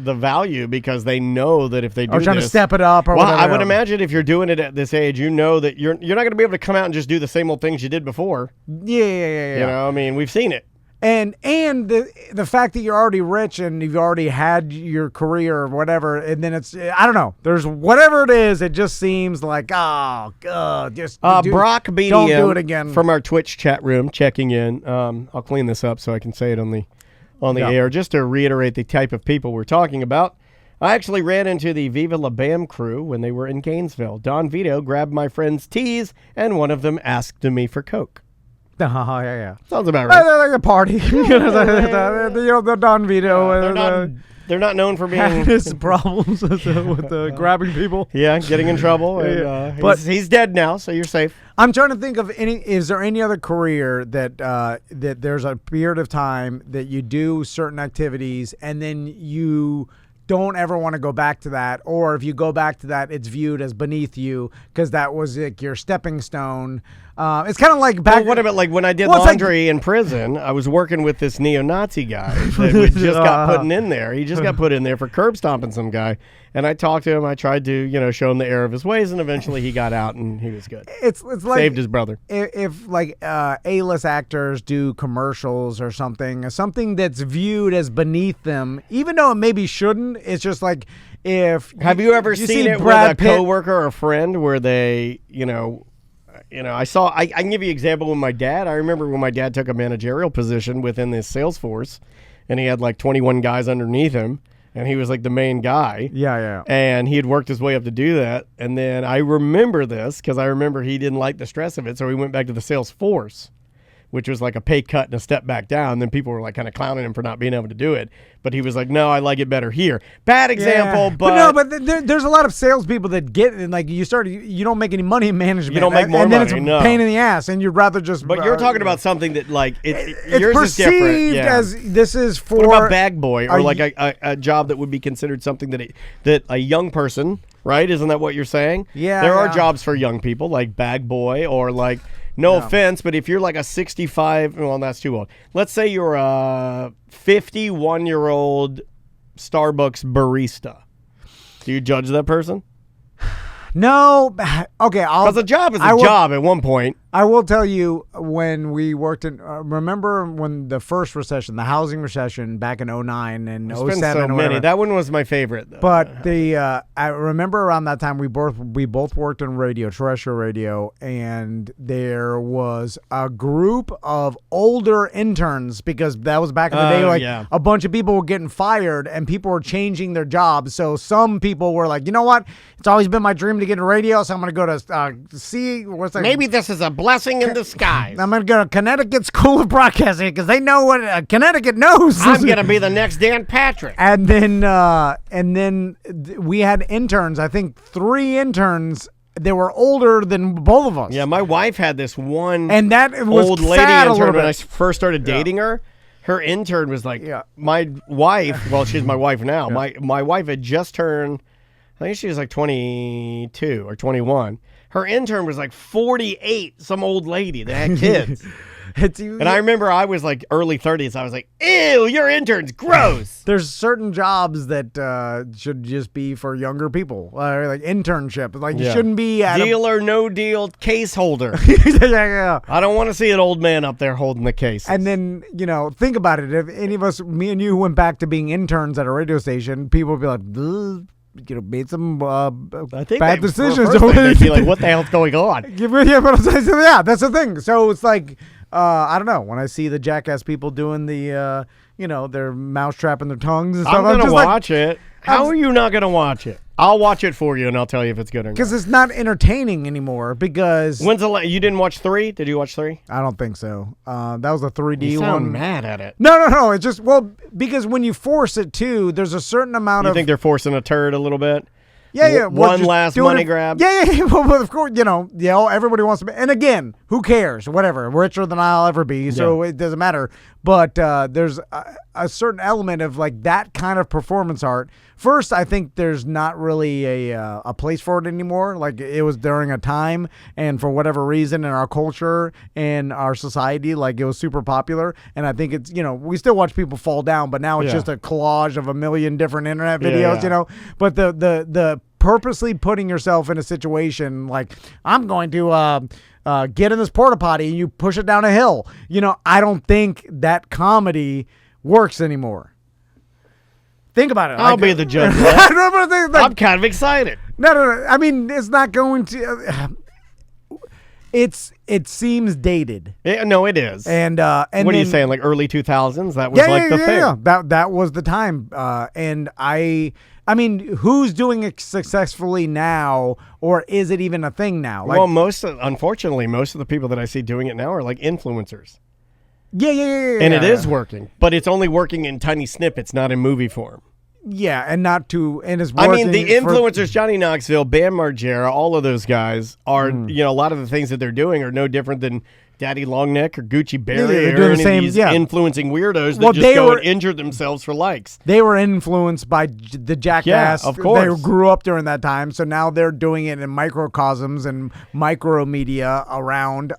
Speaker 2: the value because they know that if they do
Speaker 1: trying to step it up or whatever.
Speaker 2: I would imagine if you're doing it at this age, you know that you're not going to be able to come out and just do the same old things you did before.
Speaker 1: Yeah.
Speaker 2: I mean, we've seen it.
Speaker 1: And the fact that you're already rich and you've already had your career or whatever, and then it's, I don't know, there's whatever it is, it just seems like, oh god, just
Speaker 2: Brock BDM,
Speaker 1: don't do it again.
Speaker 2: From our Twitch chat room checking in. I'll clean this up so I can say it on the air, just to reiterate the type of people we're talking about. I actually ran into the Viva La Bam crew when they were in Gainesville. Don Vito grabbed my friend's teas, and one of them asked me for Coke.
Speaker 1: Oh, yeah.
Speaker 2: Sounds about right.
Speaker 1: They're like a party. The Don Vito.
Speaker 2: They're not known for being
Speaker 1: his problems with grabbing people.
Speaker 2: Yeah, getting in trouble. And, but he's dead now, so you're safe.
Speaker 1: I'm trying to think of is there any other career that that there's a period of time that you do certain activities and then you don't ever want to go back to that, or if you go back to that, it's viewed as beneath you because that was like your stepping stone. It's kind of like back.
Speaker 2: Well, what about like when I did laundry in prison? I was working with this neo-Nazi guy that just got put in there. He just got put in there for curb stomping some guy, and I talked to him. I tried to show him the error of his ways, and eventually he got out and he was good.
Speaker 1: It's like
Speaker 2: saved his brother.
Speaker 1: If like A-list actors do commercials or something that's viewed as beneath them, even though it maybe shouldn't. It's just like
Speaker 2: have you ever seen it with a coworker or a friend where they I can give you an example with my dad. I remember when my dad took a managerial position within this sales force, and he had like 21 guys underneath him, and he was like the main guy.
Speaker 1: Yeah.
Speaker 2: And he had worked his way up to do that. And then I remember this because I remember he didn't like the stress of it, so he went back to the sales force, which was like a pay cut and a step back down. Then people were like kind of clowning him for not being able to do it. But he was like, no, I like it better here. Bad example, but
Speaker 1: there's a lot of salespeople that get it, like you don't make any money in management.
Speaker 2: You don't make more
Speaker 1: and
Speaker 2: money,
Speaker 1: then it's a pain in the ass, and you'd rather just.
Speaker 2: But you're talking about something that like
Speaker 1: it's
Speaker 2: yours is different.
Speaker 1: Perceived as this is for.
Speaker 2: What about bag boy or like a job that would be considered something that a young person, right? Isn't that what you're saying?
Speaker 1: Yeah.
Speaker 2: There are jobs for young people like bag boy or like. No offense, but if you're like a 65, well, that's too old. Let's say you're a 51-year-old Starbucks barista. Do you judge that person?
Speaker 1: No. Okay.
Speaker 2: Because a job is a job at one point.
Speaker 1: I will tell you when we worked in, remember when the first recession, the housing recession back in 09 and 07
Speaker 2: so
Speaker 1: or
Speaker 2: many. That one was my favorite, though.
Speaker 1: But I remember around that time we both worked in radio, terrestrial radio, and there was a group of older interns because that was back in the day. A bunch of people were getting fired and people were changing their jobs. So some people were like, you know what? It's always been my dream to get into radio, so I'm going to go to
Speaker 2: maybe this is a blessing in disguise.
Speaker 1: I'm going to go to Connecticut School of Broadcasting because they know what Connecticut knows.
Speaker 2: I'm going to be the next Dan Patrick.
Speaker 1: And then we had interns, I think 3 interns. They were older than both of us.
Speaker 2: Yeah, my wife had this one
Speaker 1: and that was
Speaker 2: old lady intern when I first started dating her. Her intern was like my wife. Well, she's my wife now. My wife had just turned, I think she was like 22 or 21. Her intern was like 48, some old lady that had kids. And I remember I was like early 30s. I was like, ew, your intern's gross.
Speaker 1: There's certain jobs that should just be for younger people, like internship. Like you shouldn't be at
Speaker 2: deal or no deal case holder.
Speaker 1: Yeah. I
Speaker 2: don't want to see an old man up there holding the case.
Speaker 1: And then, think about it. If any of us, me and you, went back to being interns at a radio station, people would be like, made some bad decisions.
Speaker 2: They'd be like, what the hell's going on?
Speaker 1: Yeah, that's the thing. So it's like, I don't know. When I see the jackass people doing the, their mouse trapping their tongues and stuff,
Speaker 2: I'm going to watch it. How are you not going to watch it? I'll watch it for you, and I'll tell you if it's good or not.
Speaker 1: Because it's not entertaining anymore. Because
Speaker 2: you didn't watch 3? Did you watch 3?
Speaker 1: I don't think so. That was a 3D
Speaker 2: you
Speaker 1: one.
Speaker 2: Sound mad at it.
Speaker 1: No. It's just because when you force it too, there's a certain amount of.
Speaker 2: You think they're forcing a turd a little bit?
Speaker 1: Yeah.
Speaker 2: One last money grab.
Speaker 1: Yeah. Well, of course, everybody wants to be. And again, who cares? Whatever. Richer than I'll ever be, so it doesn't matter. But there's a certain element of like that kind of performance art. First, I think there's not really a place for it anymore. Like it was during a time, and for whatever reason in our culture and our society, like it was super popular. And I think it's we still watch people fall down, but now it's just a collage of a million different internet videos. But the purposely putting yourself in a situation like, I'm going to get in this porta potty and you push it down a hill. I don't think that comedy works anymore. Think about it.
Speaker 2: I'll be the judge. I'm kind of excited.
Speaker 1: No. I mean, it's not going to. It seems dated.
Speaker 2: No, it is.
Speaker 1: And
Speaker 2: what are you saying? Like early 2000s? That was the thing.
Speaker 1: Yeah. That was the time. And I mean, who's doing it successfully now, or is it even a thing now?
Speaker 2: Well, unfortunately, most of the people that I see doing it now are like influencers.
Speaker 1: Yeah.
Speaker 2: And it is working, but it's only working in tiny snippets, not in movie form.
Speaker 1: Yeah, and it's working.
Speaker 2: I mean, the influencers, Johnny Knoxville, Bam Margera, all of those guys are, a lot of the things that they're doing are no different than Daddy Longneck or Gucci Berry or any of these influencing weirdos that just go and injure themselves for likes.
Speaker 1: They were influenced by the jackass.
Speaker 2: Yeah, of course.
Speaker 1: They grew up during that time, so now they're doing it in microcosms and micro media around.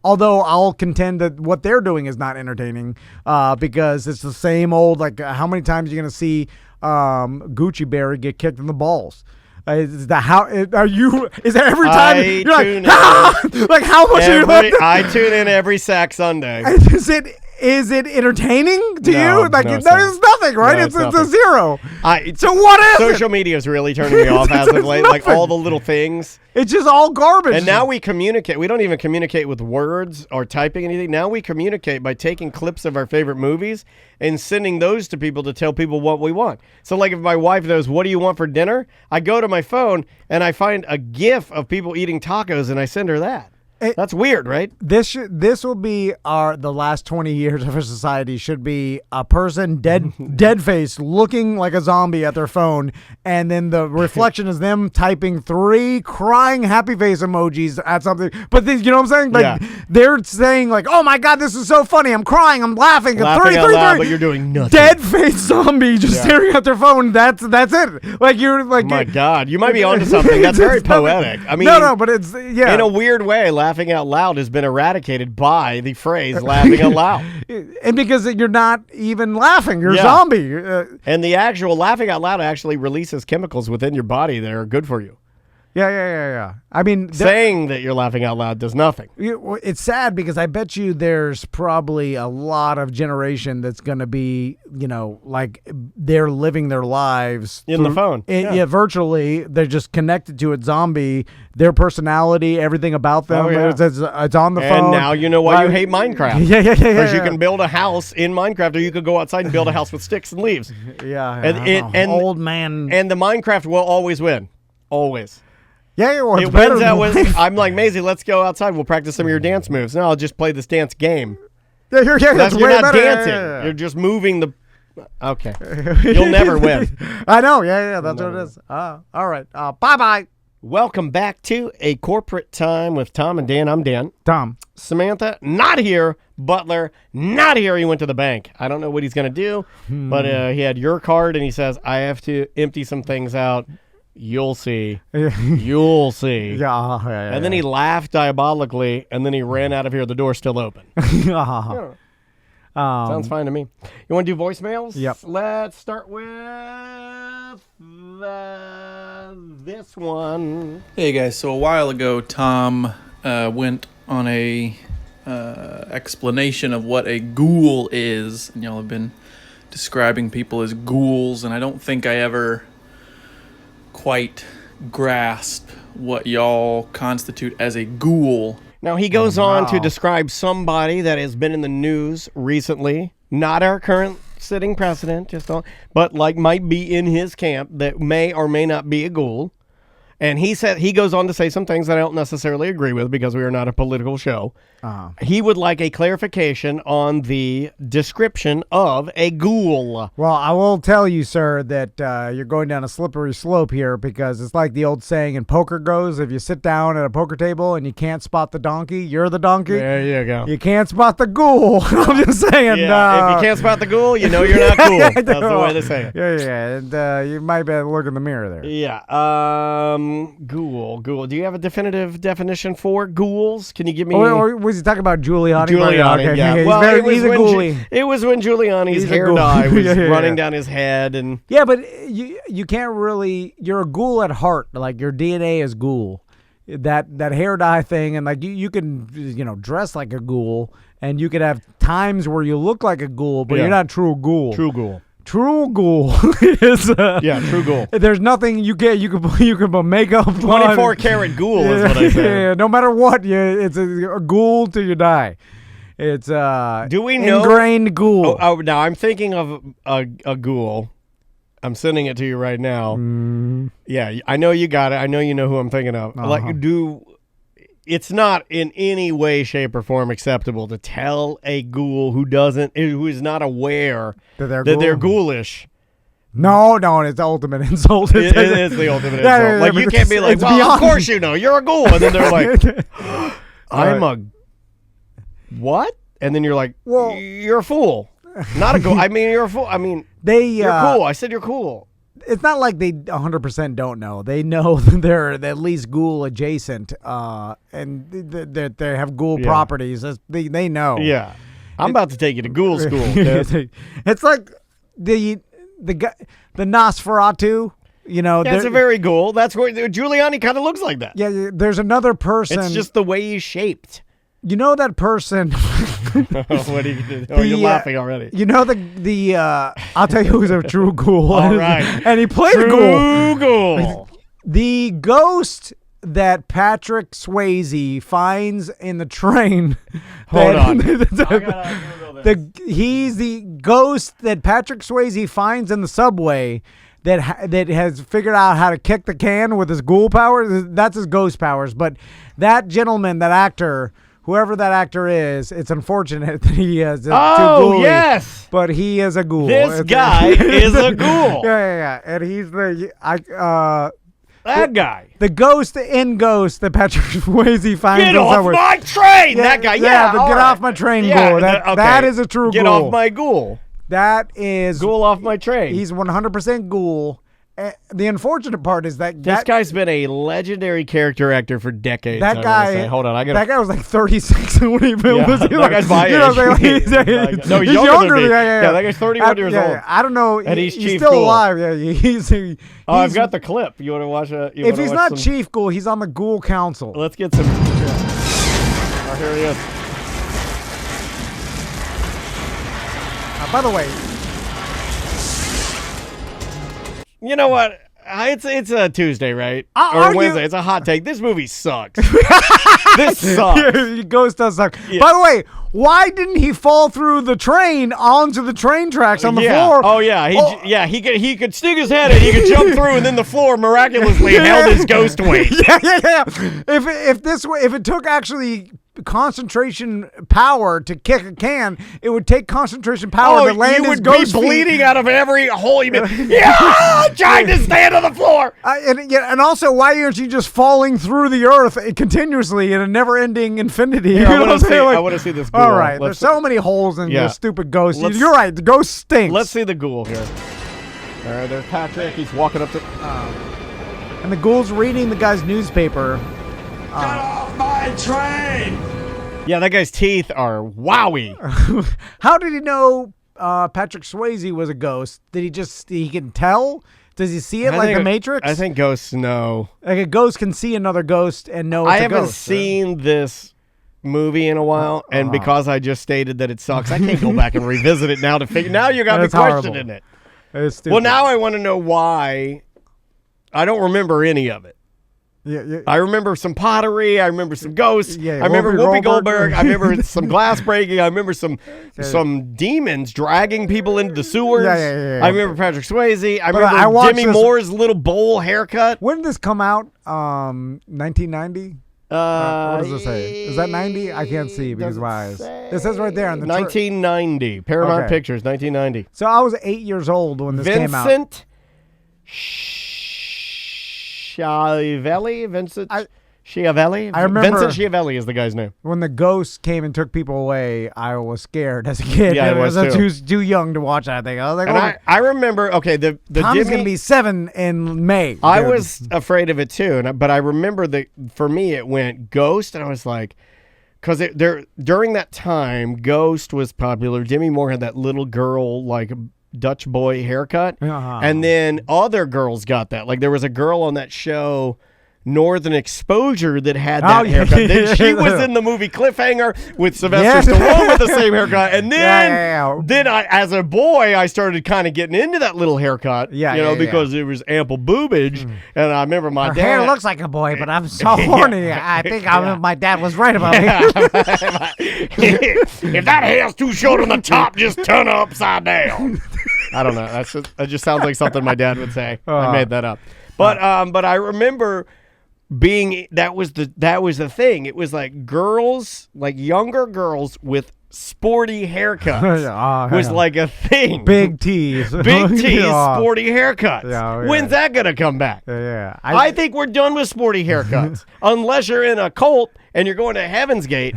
Speaker 1: Although I'll contend that what they're doing is not entertaining because it's the same old, like, how many times are you going to see Gucci Berry get kicked in the balls? Is that every time you're like, like, how much are you?
Speaker 2: I tune in every sack Sunday.
Speaker 1: Is it entertaining to
Speaker 2: No,
Speaker 1: you? Like,
Speaker 2: no,
Speaker 1: there's nothing, right?
Speaker 2: No,
Speaker 1: it's
Speaker 2: nothing.
Speaker 1: a zero. So what is
Speaker 2: social media is really turning me off as of late.
Speaker 1: Nothing.
Speaker 2: Like all the little things.
Speaker 1: It's just all garbage.
Speaker 2: And now we communicate. We don't even communicate with words or typing anything. Now we communicate by taking clips of our favorite movies and sending those to people to tell people what we want. So like if my wife knows, what do you want for dinner? I go to my phone and I find a GIF of people eating tacos and I send her that. That's weird, right?
Speaker 1: This will be the last 20 years of our society should be a person dead face looking like a zombie at their phone, and then the reflection is them typing 3 crying happy face emojis at something. But you know what I'm saying? Like they're saying like, "Oh my God, this is so funny! I'm crying, I'm laughing."
Speaker 2: Laughing out loud, but you're doing nothing.
Speaker 1: Dead face zombie just staring at their phone. That's it. Like you're like,
Speaker 2: oh my God, you might be onto something. That's very poetic. I mean,
Speaker 1: no, but it's
Speaker 2: in a weird way. Laughing out loud has been eradicated by the phrase laughing out loud.
Speaker 1: And because you're not even laughing, you're a zombie.
Speaker 2: And the actual laughing out loud actually releases chemicals within your body that are good for you.
Speaker 1: Yeah. I mean,
Speaker 2: saying that you're laughing out loud does nothing.
Speaker 1: It's sad because I bet you there's probably a lot of generation that's going to be, like they're living their lives
Speaker 2: in the phone.
Speaker 1: Virtually. They're just connected to it. Zombie, their personality, everything about them. It's on the phone.
Speaker 2: And now you know why you hate Minecraft.
Speaker 1: Yeah.
Speaker 2: Because you can build a house in Minecraft, or you could go outside and build a house with sticks and leaves.
Speaker 1: And old man.
Speaker 2: And the Minecraft will always win. Always.
Speaker 1: Yeah, well,
Speaker 2: it wins out with. I'm like, Maisie, let's go outside. We'll practice some of your dance moves. No, I'll just play this dance game.
Speaker 1: You're
Speaker 2: not dancing. You're just moving the. Okay. You'll never win.
Speaker 1: I know. Yeah. That's what it is. All right. Bye-bye.
Speaker 2: Welcome back to A Corporate Time with Tom and Dan. I'm Dan.
Speaker 1: Tom.
Speaker 2: Samantha, not here. Butler, not here. He went to the bank. I don't know what he's going to do, but he had your card, and he says, I have to empty some things out. You'll see. You'll see.
Speaker 1: Yeah.
Speaker 2: And then he laughed diabolically, and then he ran out of here. The door's still open. Sounds fine to me. You want to do voicemails?
Speaker 1: Yep.
Speaker 2: Let's start with this one.
Speaker 5: Hey guys, so a while ago, Tom went on a explanation of what a ghoul is, and y'all have been describing people as ghouls, and I don't think I ever quite grasp what y'all constitute as a ghoul.
Speaker 2: Now, he goes on to describe somebody that has been in the news recently, not our current sitting president, but like might be in his camp that may or may not be a ghoul. And he goes on to say some things that I don't necessarily agree with because we are not a political show. He would like a clarification on the description of a ghoul.
Speaker 1: Well, I will tell you, sir, that you're going down a slippery slope here because it's like the old saying in poker goes, if you sit down at a poker table and you can't spot the donkey, you're the donkey.
Speaker 2: There you go.
Speaker 1: You can't spot the ghoul. I'm just saying.
Speaker 2: Yeah, if you can't spot the ghoul, you know you're not cool. That's the way they say it.
Speaker 1: Yeah. And you might better look in the mirror there.
Speaker 2: Yeah. Ghoul. Do you have a definitive definition for ghouls? Can you give me?
Speaker 1: Or was he talking about Giuliani?
Speaker 2: Giuliani,
Speaker 1: Okay,
Speaker 2: yeah.
Speaker 1: okay.
Speaker 2: Well,
Speaker 1: he's a ghoulie.
Speaker 2: It was when Giuliani's
Speaker 1: He's a
Speaker 2: hair
Speaker 1: ghoul.
Speaker 2: dye was
Speaker 1: Yeah.
Speaker 2: running down his head, and
Speaker 1: Yeah, but you can't really. You're a ghoul at heart. Like your DNA is ghoul. That hair dye thing, and like you can dress like a ghoul, and you could have times where you look like a ghoul, but you're not a true ghoul.
Speaker 2: True ghoul.
Speaker 1: True ghoul is
Speaker 2: True ghoul.
Speaker 1: There's nothing you can put makeup
Speaker 2: 24 karat ghoul is what I said.
Speaker 1: Yeah, no matter what, it's a ghoul till you die. It's
Speaker 2: Do we know
Speaker 1: ingrained ghoul.
Speaker 2: Oh, now I'm thinking of a ghoul. I'm sending it to you right now. Yeah, I know you got it. I know you know who I'm thinking of. It's not in any way, shape, or form acceptable to tell a ghoul who is not aware that they're ghoulish.
Speaker 1: No, it's the ultimate insult.
Speaker 2: It is the ultimate insult.
Speaker 1: Yeah,
Speaker 2: like you can't be like, well,
Speaker 1: beyond.
Speaker 2: of course you know, you're a ghoul, and then they're like, I'm a what? And then you're like, well, you're a fool. Not a ghoul. I mean, you're a fool. I mean, you're cool. I said you're cool.
Speaker 1: It's not like they 100% don't know. They know that they're at least ghoul adjacent, and they have ghoul properties. They know.
Speaker 2: Yeah, I'm about to take you to ghoul school.
Speaker 1: It's like the Nosferatu.
Speaker 2: That's a very ghoul. That's where Giuliani kind of looks like that.
Speaker 1: Yeah, there's another person.
Speaker 2: It's just the way he's shaped.
Speaker 1: You know that person.
Speaker 2: What are you gonna do? Oh, you're laughing already.
Speaker 1: You know the I'll tell you who's a true ghoul.
Speaker 2: All right.
Speaker 1: And he played a ghoul.
Speaker 2: True ghoul.
Speaker 1: The ghost that Patrick Swayze finds in the train.
Speaker 2: Hold on.
Speaker 1: He's the ghost that Patrick Swayze finds in the subway that has figured out how to kick the can with his ghoul powers. That's his ghost powers. But that gentleman, that actor, whoever that actor is, it's unfortunate that he is too ghouly,
Speaker 2: yes,
Speaker 1: but he is a ghoul.
Speaker 2: This guy is a ghoul.
Speaker 1: Yeah, and he's
Speaker 2: that guy,
Speaker 1: the ghost in Ghost that Patrick Swayze finds.
Speaker 2: Get off my train, that guy. Yeah,
Speaker 1: but get off my train, ghoul. That is a true ghoul.
Speaker 2: Get off my ghoul.
Speaker 1: That is
Speaker 2: ghoul off my train.
Speaker 1: He's 100% ghoul. The unfortunate part is that
Speaker 2: this guy's been a legendary character actor for decades.
Speaker 1: That guy,
Speaker 2: hold on,
Speaker 1: that guy was like 36 when he filmed this.
Speaker 2: That guy's my age.
Speaker 1: No,
Speaker 2: he's younger than me. Yeah, that guy's 31 years old.
Speaker 1: I don't know.
Speaker 2: And he's Chief
Speaker 1: still
Speaker 2: Ghoul.
Speaker 1: alive. Yeah, he's
Speaker 2: I've got the clip. You want to watch it?
Speaker 1: If he's not Chief Ghoul, he's on the Ghoul Council.
Speaker 2: Let's get some. Oh, here he is.
Speaker 1: By the way,
Speaker 2: you know what? It's a Tuesday, right? Or Wednesday. It's a hot take. This movie sucks. This sucks.
Speaker 1: Ghost does suck. Yeah. By the way, why didn't he fall through the train onto the train tracks on the floor?
Speaker 2: Oh yeah, he could stick his head in, he could jump through, and then the floor miraculously held his ghost weight.
Speaker 1: Yeah. If it took actually concentration power to kick a can, it would take concentration power to land his ghost
Speaker 2: be bleeding
Speaker 1: feet.
Speaker 2: Out of every hole. You'd be trying to stand on the floor.
Speaker 1: And also, why aren't you just falling through the earth continuously in a never-ending infinity?
Speaker 2: Here, I want to see this ghoul.
Speaker 1: All right, there's so many holes in your stupid ghost. You're right, the ghost stinks.
Speaker 2: Let's see the ghoul here. All right, there's Patrick. He's walking up to...
Speaker 1: and the ghoul's reading the guy's newspaper.
Speaker 6: Get off my train!
Speaker 2: Yeah, that guy's teeth are wowie.
Speaker 1: How did he know Patrick Swayze was a ghost? Did he can tell? Does he see it like the Matrix?
Speaker 2: I think ghosts know.
Speaker 1: Like a ghost can see another ghost and know it's a ghost.
Speaker 2: I haven't seen this movie in a while, and because I just stated that it sucks, I can't go back and revisit it now to figure. Now you got me questioning it.
Speaker 1: It's stupid.
Speaker 2: Well, now I want to know why. I don't remember any of it.
Speaker 1: Yeah.
Speaker 2: I remember some pottery. I remember some ghosts.
Speaker 1: Yeah,
Speaker 2: I remember Whoopi Goldberg. I remember some glass breaking. I remember some demons dragging people into the sewers.
Speaker 1: Yeah.
Speaker 2: I remember Patrick Swayze. I remember Demi Moore's little bowl haircut.
Speaker 1: When did this come out? 1990? What does it say? Is that 90? I can't see because of my eyes. It says right there on the
Speaker 2: 1990. Paramount Pictures, 1990.
Speaker 1: So I was 8 years old when this came out.
Speaker 2: Vincent Schiavelli?
Speaker 1: I remember
Speaker 2: Vincent Schiavelli is the guy's name.
Speaker 1: when the ghost came and took people away. I was scared as a kid.
Speaker 2: Yeah, I was too.
Speaker 1: Too young to watch that thing. I was like,
Speaker 2: And I remember, okay, the
Speaker 1: Tommy's
Speaker 2: Jimmy,
Speaker 1: gonna be 7 in May.
Speaker 2: I
Speaker 1: dude.
Speaker 2: was afraid of it too, but I remember that for me it went Ghost, and I was like, because during that time, Ghost was popular. Demi Moore had that little girl like Dutch boy haircut, and then other girls got that. Like there was a girl on that show, Northern Exposure, that had that haircut. Then she was in the movie Cliffhanger with Sylvester Stallone with the same haircut. And then I, as a boy, I started kind of getting into that little haircut. Because it was ample boobage. And I remember my
Speaker 1: Her
Speaker 2: dad.
Speaker 1: hair looks like a boy, but I'm so horny. I think my dad was right about me.
Speaker 2: If that hair's too short on the top, just turn her upside down. I don't know. That just sounds like something my dad would say. I made that up. But I remember that was the thing. It was like girls, like younger girls with sporty haircuts was like a thing.
Speaker 1: Big T's.
Speaker 2: Sporty haircuts.
Speaker 1: Yeah.
Speaker 2: When's that gonna come back?
Speaker 1: Yeah.
Speaker 2: I think we're done with sporty haircuts. Unless you're in a cult and you're going to Heaven's Gate.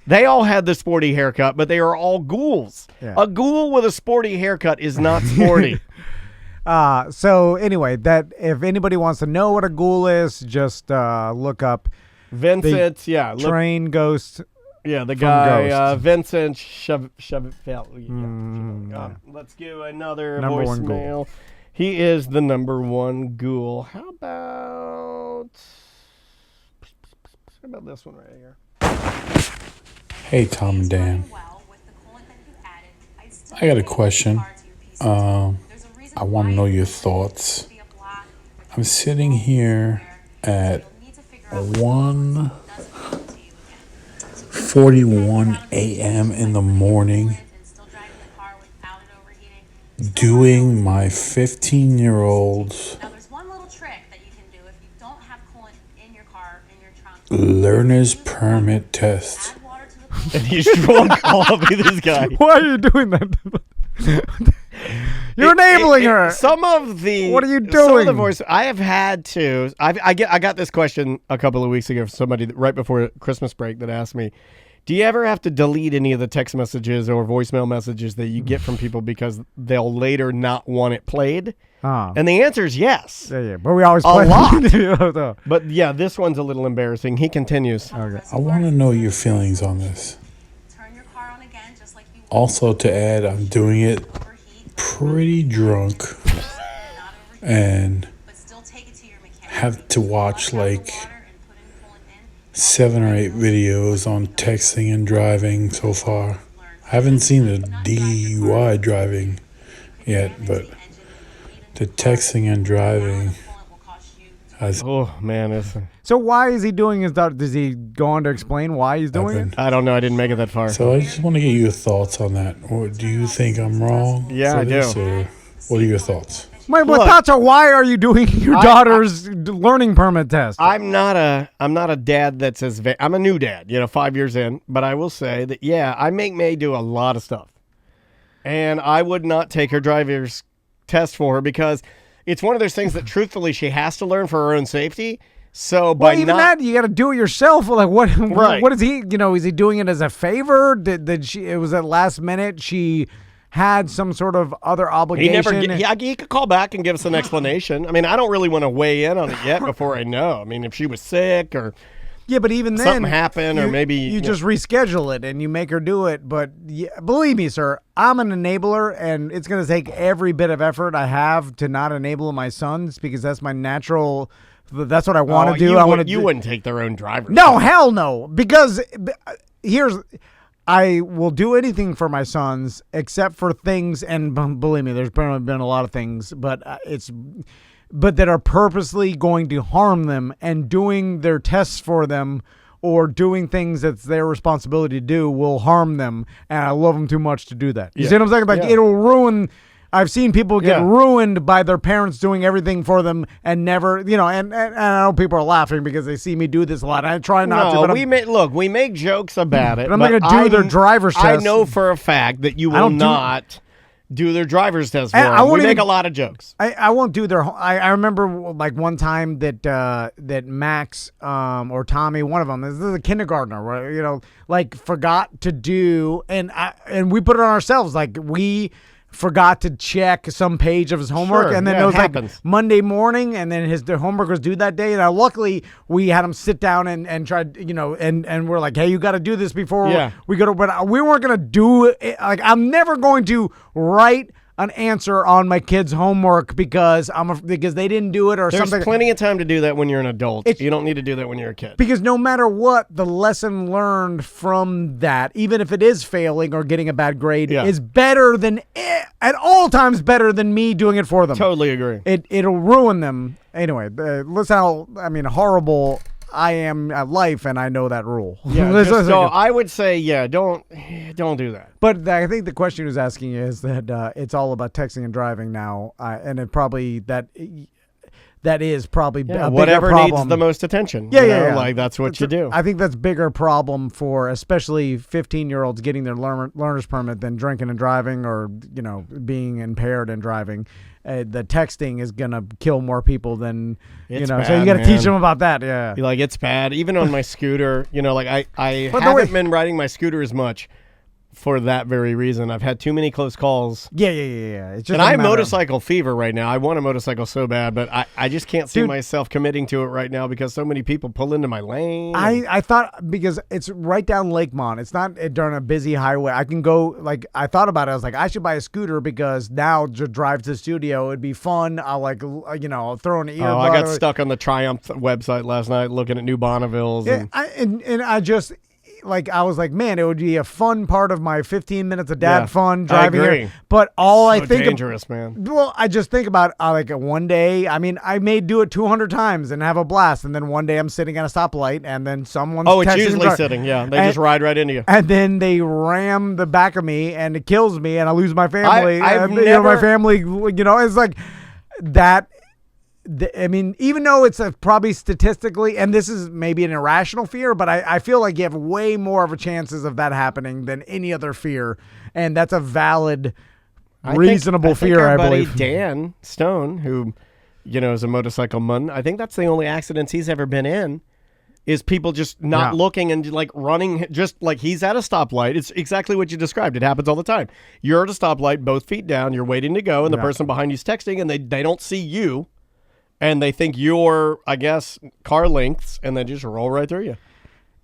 Speaker 2: They all had the sporty haircut, but they are all ghouls. Yeah. A ghoul with a sporty haircut is not sporty.
Speaker 1: So anyway, that if anybody wants to know what a ghoul is, just look up
Speaker 2: Vincent.
Speaker 1: Train Ghost.
Speaker 2: Yeah, the guy Vincent Schiavelli. Let's do another
Speaker 1: number
Speaker 2: voicemail.
Speaker 1: One ghoul.
Speaker 2: He is the number one ghoul. How about this one right here?
Speaker 7: Hey, Tom and Dan. I got a question. I want to know your thoughts. I'm sitting here at 1:41 a.m. in the morning doing my 15-year-old's learner's permit test.
Speaker 2: And he's drunk. I'll be this guy.
Speaker 1: Why are you doing that? You're enabling her.
Speaker 2: Some of the.
Speaker 1: What are you doing?
Speaker 2: Some of the voice. I have had to. I got this question a couple of weeks ago from somebody right before Christmas break that asked me, "Do you ever have to delete any of the text messages or voicemail messages that you get from people because they'll later not want it played?" And the answer is yes.
Speaker 1: Yeah. But we always play
Speaker 2: a lot. But yeah, this one's a little embarrassing. He continues.
Speaker 7: Okay. I want to know your feelings on this.
Speaker 8: Turn your car on again, just like you.
Speaker 7: Also, to add, I'm doing it pretty drunk and have to watch like 7 or 8 videos on texting and driving so far. I haven't seen the DUI driving yet, but the texting and driving has...
Speaker 2: Oh, man.
Speaker 1: So why is he doing his... Does he go on to explain why he's doing it?
Speaker 2: I don't know. I didn't make it that far.
Speaker 7: So I just want to get your thoughts on that. Or do you think I'm wrong?
Speaker 2: Yeah, I do.
Speaker 7: Or what are your thoughts?
Speaker 1: My thoughts are, why are you doing your daughter's learning permit test?
Speaker 2: I'm not a dad that says... I'm a new dad, 5 years in. But I will say that, I make May do a lot of stuff. And I would not take her driver's test for her because it's one of those things that truthfully she has to learn for her own safety. So by
Speaker 1: even that you got to do it yourself. Like what?
Speaker 2: Right.
Speaker 1: What is he? Is he doing it as a favor? Did she? It was at last minute. She had some sort of other obligation.
Speaker 2: He could call back and give us an explanation. I mean, I don't really want to weigh in on it yet before I know. I mean, if she was sick or.
Speaker 1: Yeah, but even then,
Speaker 2: something happened, or maybe
Speaker 1: you just reschedule it and you make her do it. But believe me, sir, I'm an enabler, and it's going to take every bit of effort I have to not enable my sons because that's my natural. That's what I want to do.
Speaker 2: You wouldn't take their own driver.
Speaker 1: No, hell no. Because I will do anything for my sons except for things, and believe me, there's been a lot of things, but that are purposely going to harm them, and doing their tests for them or doing things that's their responsibility to do will harm them, and I love them too much to do that. You see what I'm saying? Like, it'll ruin... I've seen people get ruined by their parents doing everything for them and never, and I know people are laughing because they see me do this a lot. I try not to. But
Speaker 2: we make jokes about it.
Speaker 1: But I'm not going to do their driver's test.
Speaker 2: I know for a fact that you will not do their driver's test for
Speaker 1: I
Speaker 2: them.
Speaker 1: won't
Speaker 2: We make
Speaker 1: even-
Speaker 2: a lot of jokes.
Speaker 1: I won't do their. I remember like one time that Max or Tommy, one of them, this is a kindergartner, right, like forgot to do, and we put it on ourselves. Like we forgot to check some page of his homework,
Speaker 2: Sure,
Speaker 1: and then
Speaker 2: yeah,
Speaker 1: it was
Speaker 2: it
Speaker 1: like
Speaker 2: happens.
Speaker 1: Monday morning, and then the homework was due that day. And luckily we had him sit down and tried, and we're like, hey, you got to do this before we go to. But we weren't gonna do it. Like I'm never going to write an answer on my kids' homework because they didn't do it or
Speaker 2: There's
Speaker 1: something.
Speaker 2: plenty of time to do that when you're an adult.
Speaker 1: It's-
Speaker 2: You don't need to do that when you're a kid.
Speaker 1: Because no matter what, the lesson learned from that, even if it is failing or getting a bad grade, is better than at all times better than me doing it for them.
Speaker 2: Totally agree.
Speaker 1: It'll ruin them anyway. Listen how horrible I am at life, and I know that rule.
Speaker 2: Yeah, so I would say, don't do that.
Speaker 1: But I think the question he was asking is that it's all about texting and driving now, and it probably that is probably a bigger
Speaker 2: whatever
Speaker 1: problem.
Speaker 2: needs the most attention.
Speaker 1: Yeah.
Speaker 2: Like that's what you do.
Speaker 1: I think that's a bigger problem for especially 15-year-olds getting their learner's permit than drinking and driving or being impaired and driving. The texting is gonna kill more people than
Speaker 2: It's
Speaker 1: so
Speaker 2: bad,
Speaker 1: you got to
Speaker 2: man.
Speaker 1: teach them about that. Yeah,
Speaker 2: Like it's bad. Even on my scooter, like I
Speaker 1: But
Speaker 2: haven't been riding my scooter as much for that very reason. I've had too many close calls.
Speaker 1: Yeah. It's just
Speaker 2: And
Speaker 1: a
Speaker 2: I have
Speaker 1: matter of-
Speaker 2: motorcycle fever right now. I want a motorcycle so bad, but I just can't see
Speaker 1: Dude.
Speaker 2: myself committing to it right now because so many people pull into my lane.
Speaker 1: I thought because it's right down Lakemont. It's not during a busy highway. I can go, I thought about it. I was like, I should buy a scooter because now to drive to the studio, it'd be fun. I'll I'll throw an earbud.
Speaker 2: I got stuck on the Triumph website last night looking at new Bonnevilles.
Speaker 1: Yeah, I just, I was like, man, it would be a fun part of my 15 minutes of dad fun driving
Speaker 2: I agree.
Speaker 1: here. But all I
Speaker 2: So
Speaker 1: think
Speaker 2: dangerous, man.
Speaker 1: Well, I just think about one day. I mean, I may do it 200 times and have a blast, and then one day I'm sitting at a stoplight, and then someone's
Speaker 2: Oh, it's
Speaker 1: texting and
Speaker 2: usually
Speaker 1: driving.
Speaker 2: sitting. Yeah, they just ride right into you.
Speaker 1: And then they ram the back of me, and it kills me, and I lose my family.
Speaker 2: I've
Speaker 1: my
Speaker 2: never-
Speaker 1: family. It's like that. I mean, even though it's probably statistically, and this is maybe an irrational fear, but I feel like you have way more of a chances of that happening than any other fear, and that's a valid, reasonable fear.
Speaker 2: Our
Speaker 1: I
Speaker 2: buddy
Speaker 1: believe.
Speaker 2: Dan Stone, who is a motorcycle mun, I think that's the only accidents he's ever been in. Is people just not looking and running, just like he's at a stoplight. It's exactly what you described. It happens all the time. You're at a stoplight, both feet down. You're waiting to go, and the person behind you's texting, and they don't see you. And they think you're, I guess, car lengths, and they just roll right through you.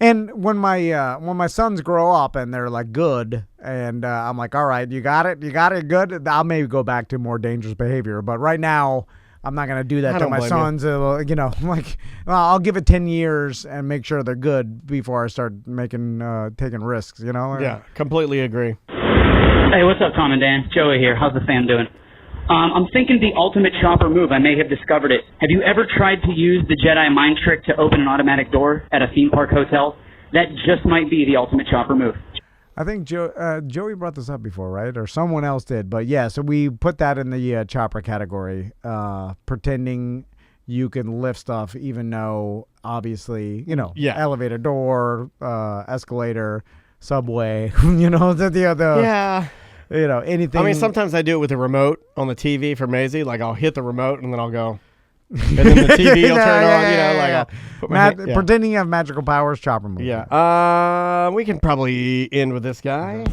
Speaker 1: And when my sons grow up and they're good, and I'm like, all right, you got it, good. I'll maybe go back to more dangerous behavior. But right now, I'm not gonna do that to
Speaker 2: don't
Speaker 1: my
Speaker 2: blame
Speaker 1: sons. I'll give it 10 years and make sure they're good before I start taking risks.
Speaker 2: Yeah, completely agree.
Speaker 9: Hey, what's up, Tom and Dan? Joey here. How's the fam doing? I'm thinking the ultimate chopper move. I may have discovered it. Have you ever tried to use the Jedi mind trick to open an automatic door at a theme park hotel? That just might be the ultimate chopper move.
Speaker 1: I think Joey brought this up before, right? Or someone else did. But yeah, so we put that in the chopper category, pretending you can lift stuff even though obviously, elevator door, escalator, subway, anything.
Speaker 2: I mean, sometimes I do it with the remote on the TV for Maisie. Like, I'll hit the remote and then I'll go. And then the TV will turn on, I'll put my hand-
Speaker 1: pretending you have magical powers, chopper move.
Speaker 2: Yeah. We can probably end with this guy.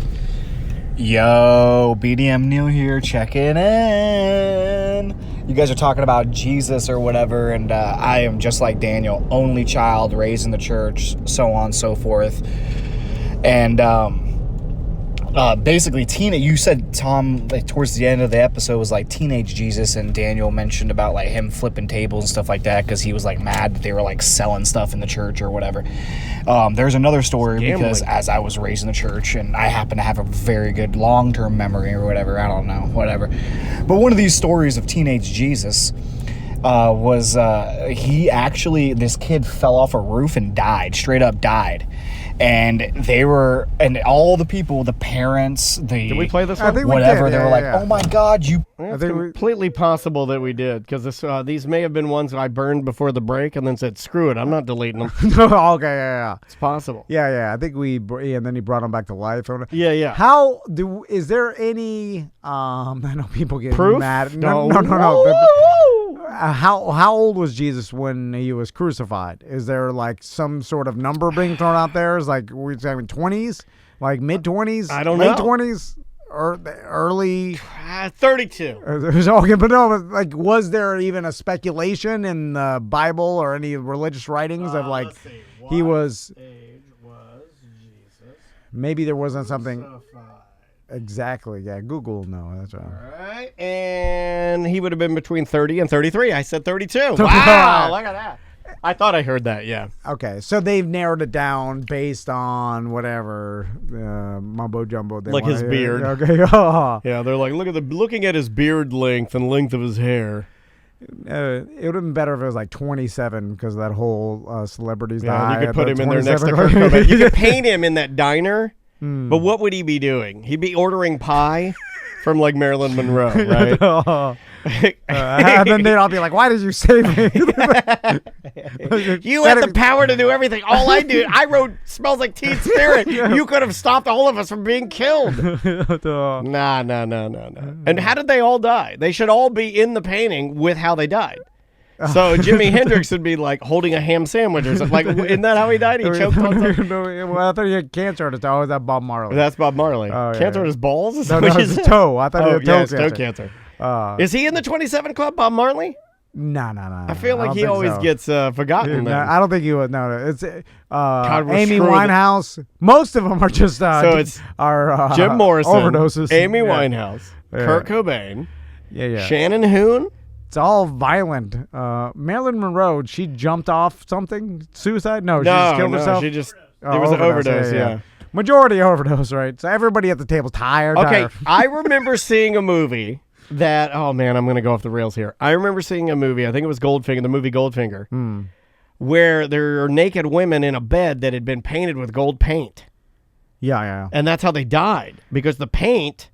Speaker 10: Yo, BDM Neil here, checking in. You guys are talking about Jesus or whatever, and I am just like Daniel, only child, raised in the church, so on and so forth. And basically, you said, Tom, towards the end of the episode was teenage Jesus, and Daniel mentioned about him flipping tables and stuff like that because he was mad that they were selling stuff in the church or whatever. There's another story because as I was raised in the church, and I happen to have a very good long-term memory or whatever, I don't know, whatever. But one of these stories of teenage Jesus was this kid fell off a roof and died, straight up died. and all the people, the parents,
Speaker 2: Did we play this one?
Speaker 1: I think we
Speaker 10: whatever,
Speaker 1: did.
Speaker 10: they were like, "Oh my God, you!"
Speaker 2: It's completely possible that we did, because these may have been ones I burned before the break and then said, "Screw it, I'm not deleting them."
Speaker 1: Okay, yeah.
Speaker 2: It's possible.
Speaker 1: Yeah. I think and then he brought him back to life.
Speaker 2: Yeah.
Speaker 1: Is there any? I know people get
Speaker 2: Proof?
Speaker 1: mad.
Speaker 2: No.
Speaker 1: How old was Jesus when he was crucified? Is there like some sort of number being thrown out there? Is like we're saying 20s, like mid 20s,
Speaker 2: I don't know.
Speaker 1: late 20s, or early
Speaker 2: 32.
Speaker 1: Okay, but no, like, was there even a speculation in the Bible or any religious writings of like he was?
Speaker 2: Age was Jesus?
Speaker 1: Maybe there wasn't something. Exactly. Yeah. Google. No, that's right.
Speaker 2: All right. And he would have been between 30 and 33. I said 32. Wow. Look at that. I thought I heard that. Yeah.
Speaker 1: Okay. So they've narrowed it down based on whatever mumbo jumbo they
Speaker 2: like
Speaker 1: want
Speaker 2: his
Speaker 1: to
Speaker 2: beard.
Speaker 1: Okay.
Speaker 2: Yeah. They're like, looking at his beard length and length of his hair.
Speaker 1: It would have been better if it was like 27 because of that whole celebrities die.
Speaker 2: You could put him in there next to
Speaker 1: 27.
Speaker 2: Kurt Cobain. You could paint him in that diner. But what would he be doing? He'd be ordering pie from like Marilyn Monroe, right?
Speaker 1: And then they'd all be like, "Why did you save me?"
Speaker 2: You had the power to do everything. All I wrote "Smells Like Teen Spirit." You could have stopped all of us from being killed. Nah. And how did they all die? They should all be in the painting with how they died. So Jimi Hendrix would be like holding a ham sandwich or something. Like, isn't that how he died? He choked on something?
Speaker 1: Well, I thought he had cancer at his toe. Oh, is that Bob Marley?
Speaker 2: That's Bob Marley.
Speaker 1: Oh, yeah,
Speaker 2: Cancer
Speaker 1: yeah.
Speaker 2: at his balls?
Speaker 1: No, his toe. I thought he had toe
Speaker 2: cancer.
Speaker 1: cancer.
Speaker 2: Is he in the 27 Club, Bob Marley?
Speaker 1: No.
Speaker 2: I feel like he always gets forgotten.
Speaker 1: No, I don't think he would. No. It's
Speaker 2: God,
Speaker 1: Amy Winehouse. Most of them are just
Speaker 2: so it's Jim Morrison,
Speaker 1: overdoses.
Speaker 2: Amy Winehouse, Kurt Cobain, Shannon Hoon.
Speaker 1: It's all violent. Marilyn Monroe, she jumped off something? Suicide? No, she just killed herself?
Speaker 2: She just, it was an overdose, yeah.
Speaker 1: Majority overdose, right? So everybody at the table's tired.
Speaker 2: Okay, I remember seeing a movie that, oh man, I'm going to go off the rails here. I remember seeing a movie, I think it was Goldfinger, the movie Goldfinger, where there are naked women in a bed that had been painted with gold paint.
Speaker 1: Yeah.
Speaker 2: And that's how they died, because the paint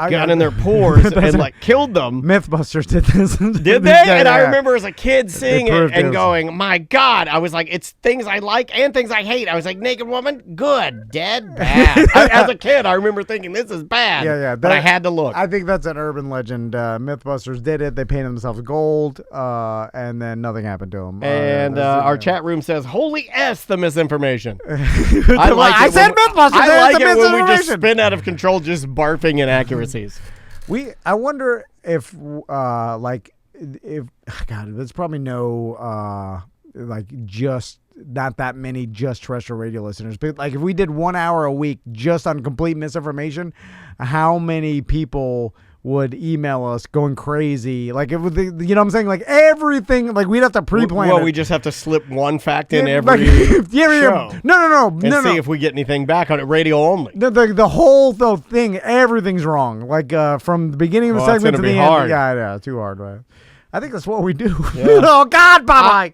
Speaker 2: got in their pores and like killed them.
Speaker 1: Mythbusters did this.
Speaker 2: Did they? And I remember as a kid seeing it and going, my God. I was like, it's things I like and things I hate. I was like, naked woman, good, dead, bad. As a kid, I remember thinking, this is bad.
Speaker 1: Yeah.
Speaker 2: But I had to look.
Speaker 1: I think that's an urban legend. Mythbusters did it. They painted themselves gold, and then nothing happened to them.
Speaker 2: And our chat room says, holy S, the misinformation.
Speaker 1: I said Mythbusters.
Speaker 2: I like it when we just spin out of control, just barfing inaccuracies.
Speaker 1: I wonder if God, there's probably no just not that many just terrestrial radio listeners, but like if we did 1 hour a week just on complete misinformation, how many people would email us going crazy? Like, you know what I'm saying? Like everything, like we'd have to pre-plan it.
Speaker 2: We just have to slip one fact in every
Speaker 1: show. No.
Speaker 2: See if we get anything back on it, radio only.
Speaker 1: The whole thing, everything's wrong. Like from the beginning of the segment to the end.
Speaker 2: Hard.
Speaker 1: Yeah, too hard, right? I think that's what we do.
Speaker 2: Yeah.
Speaker 1: Oh God, bye-bye.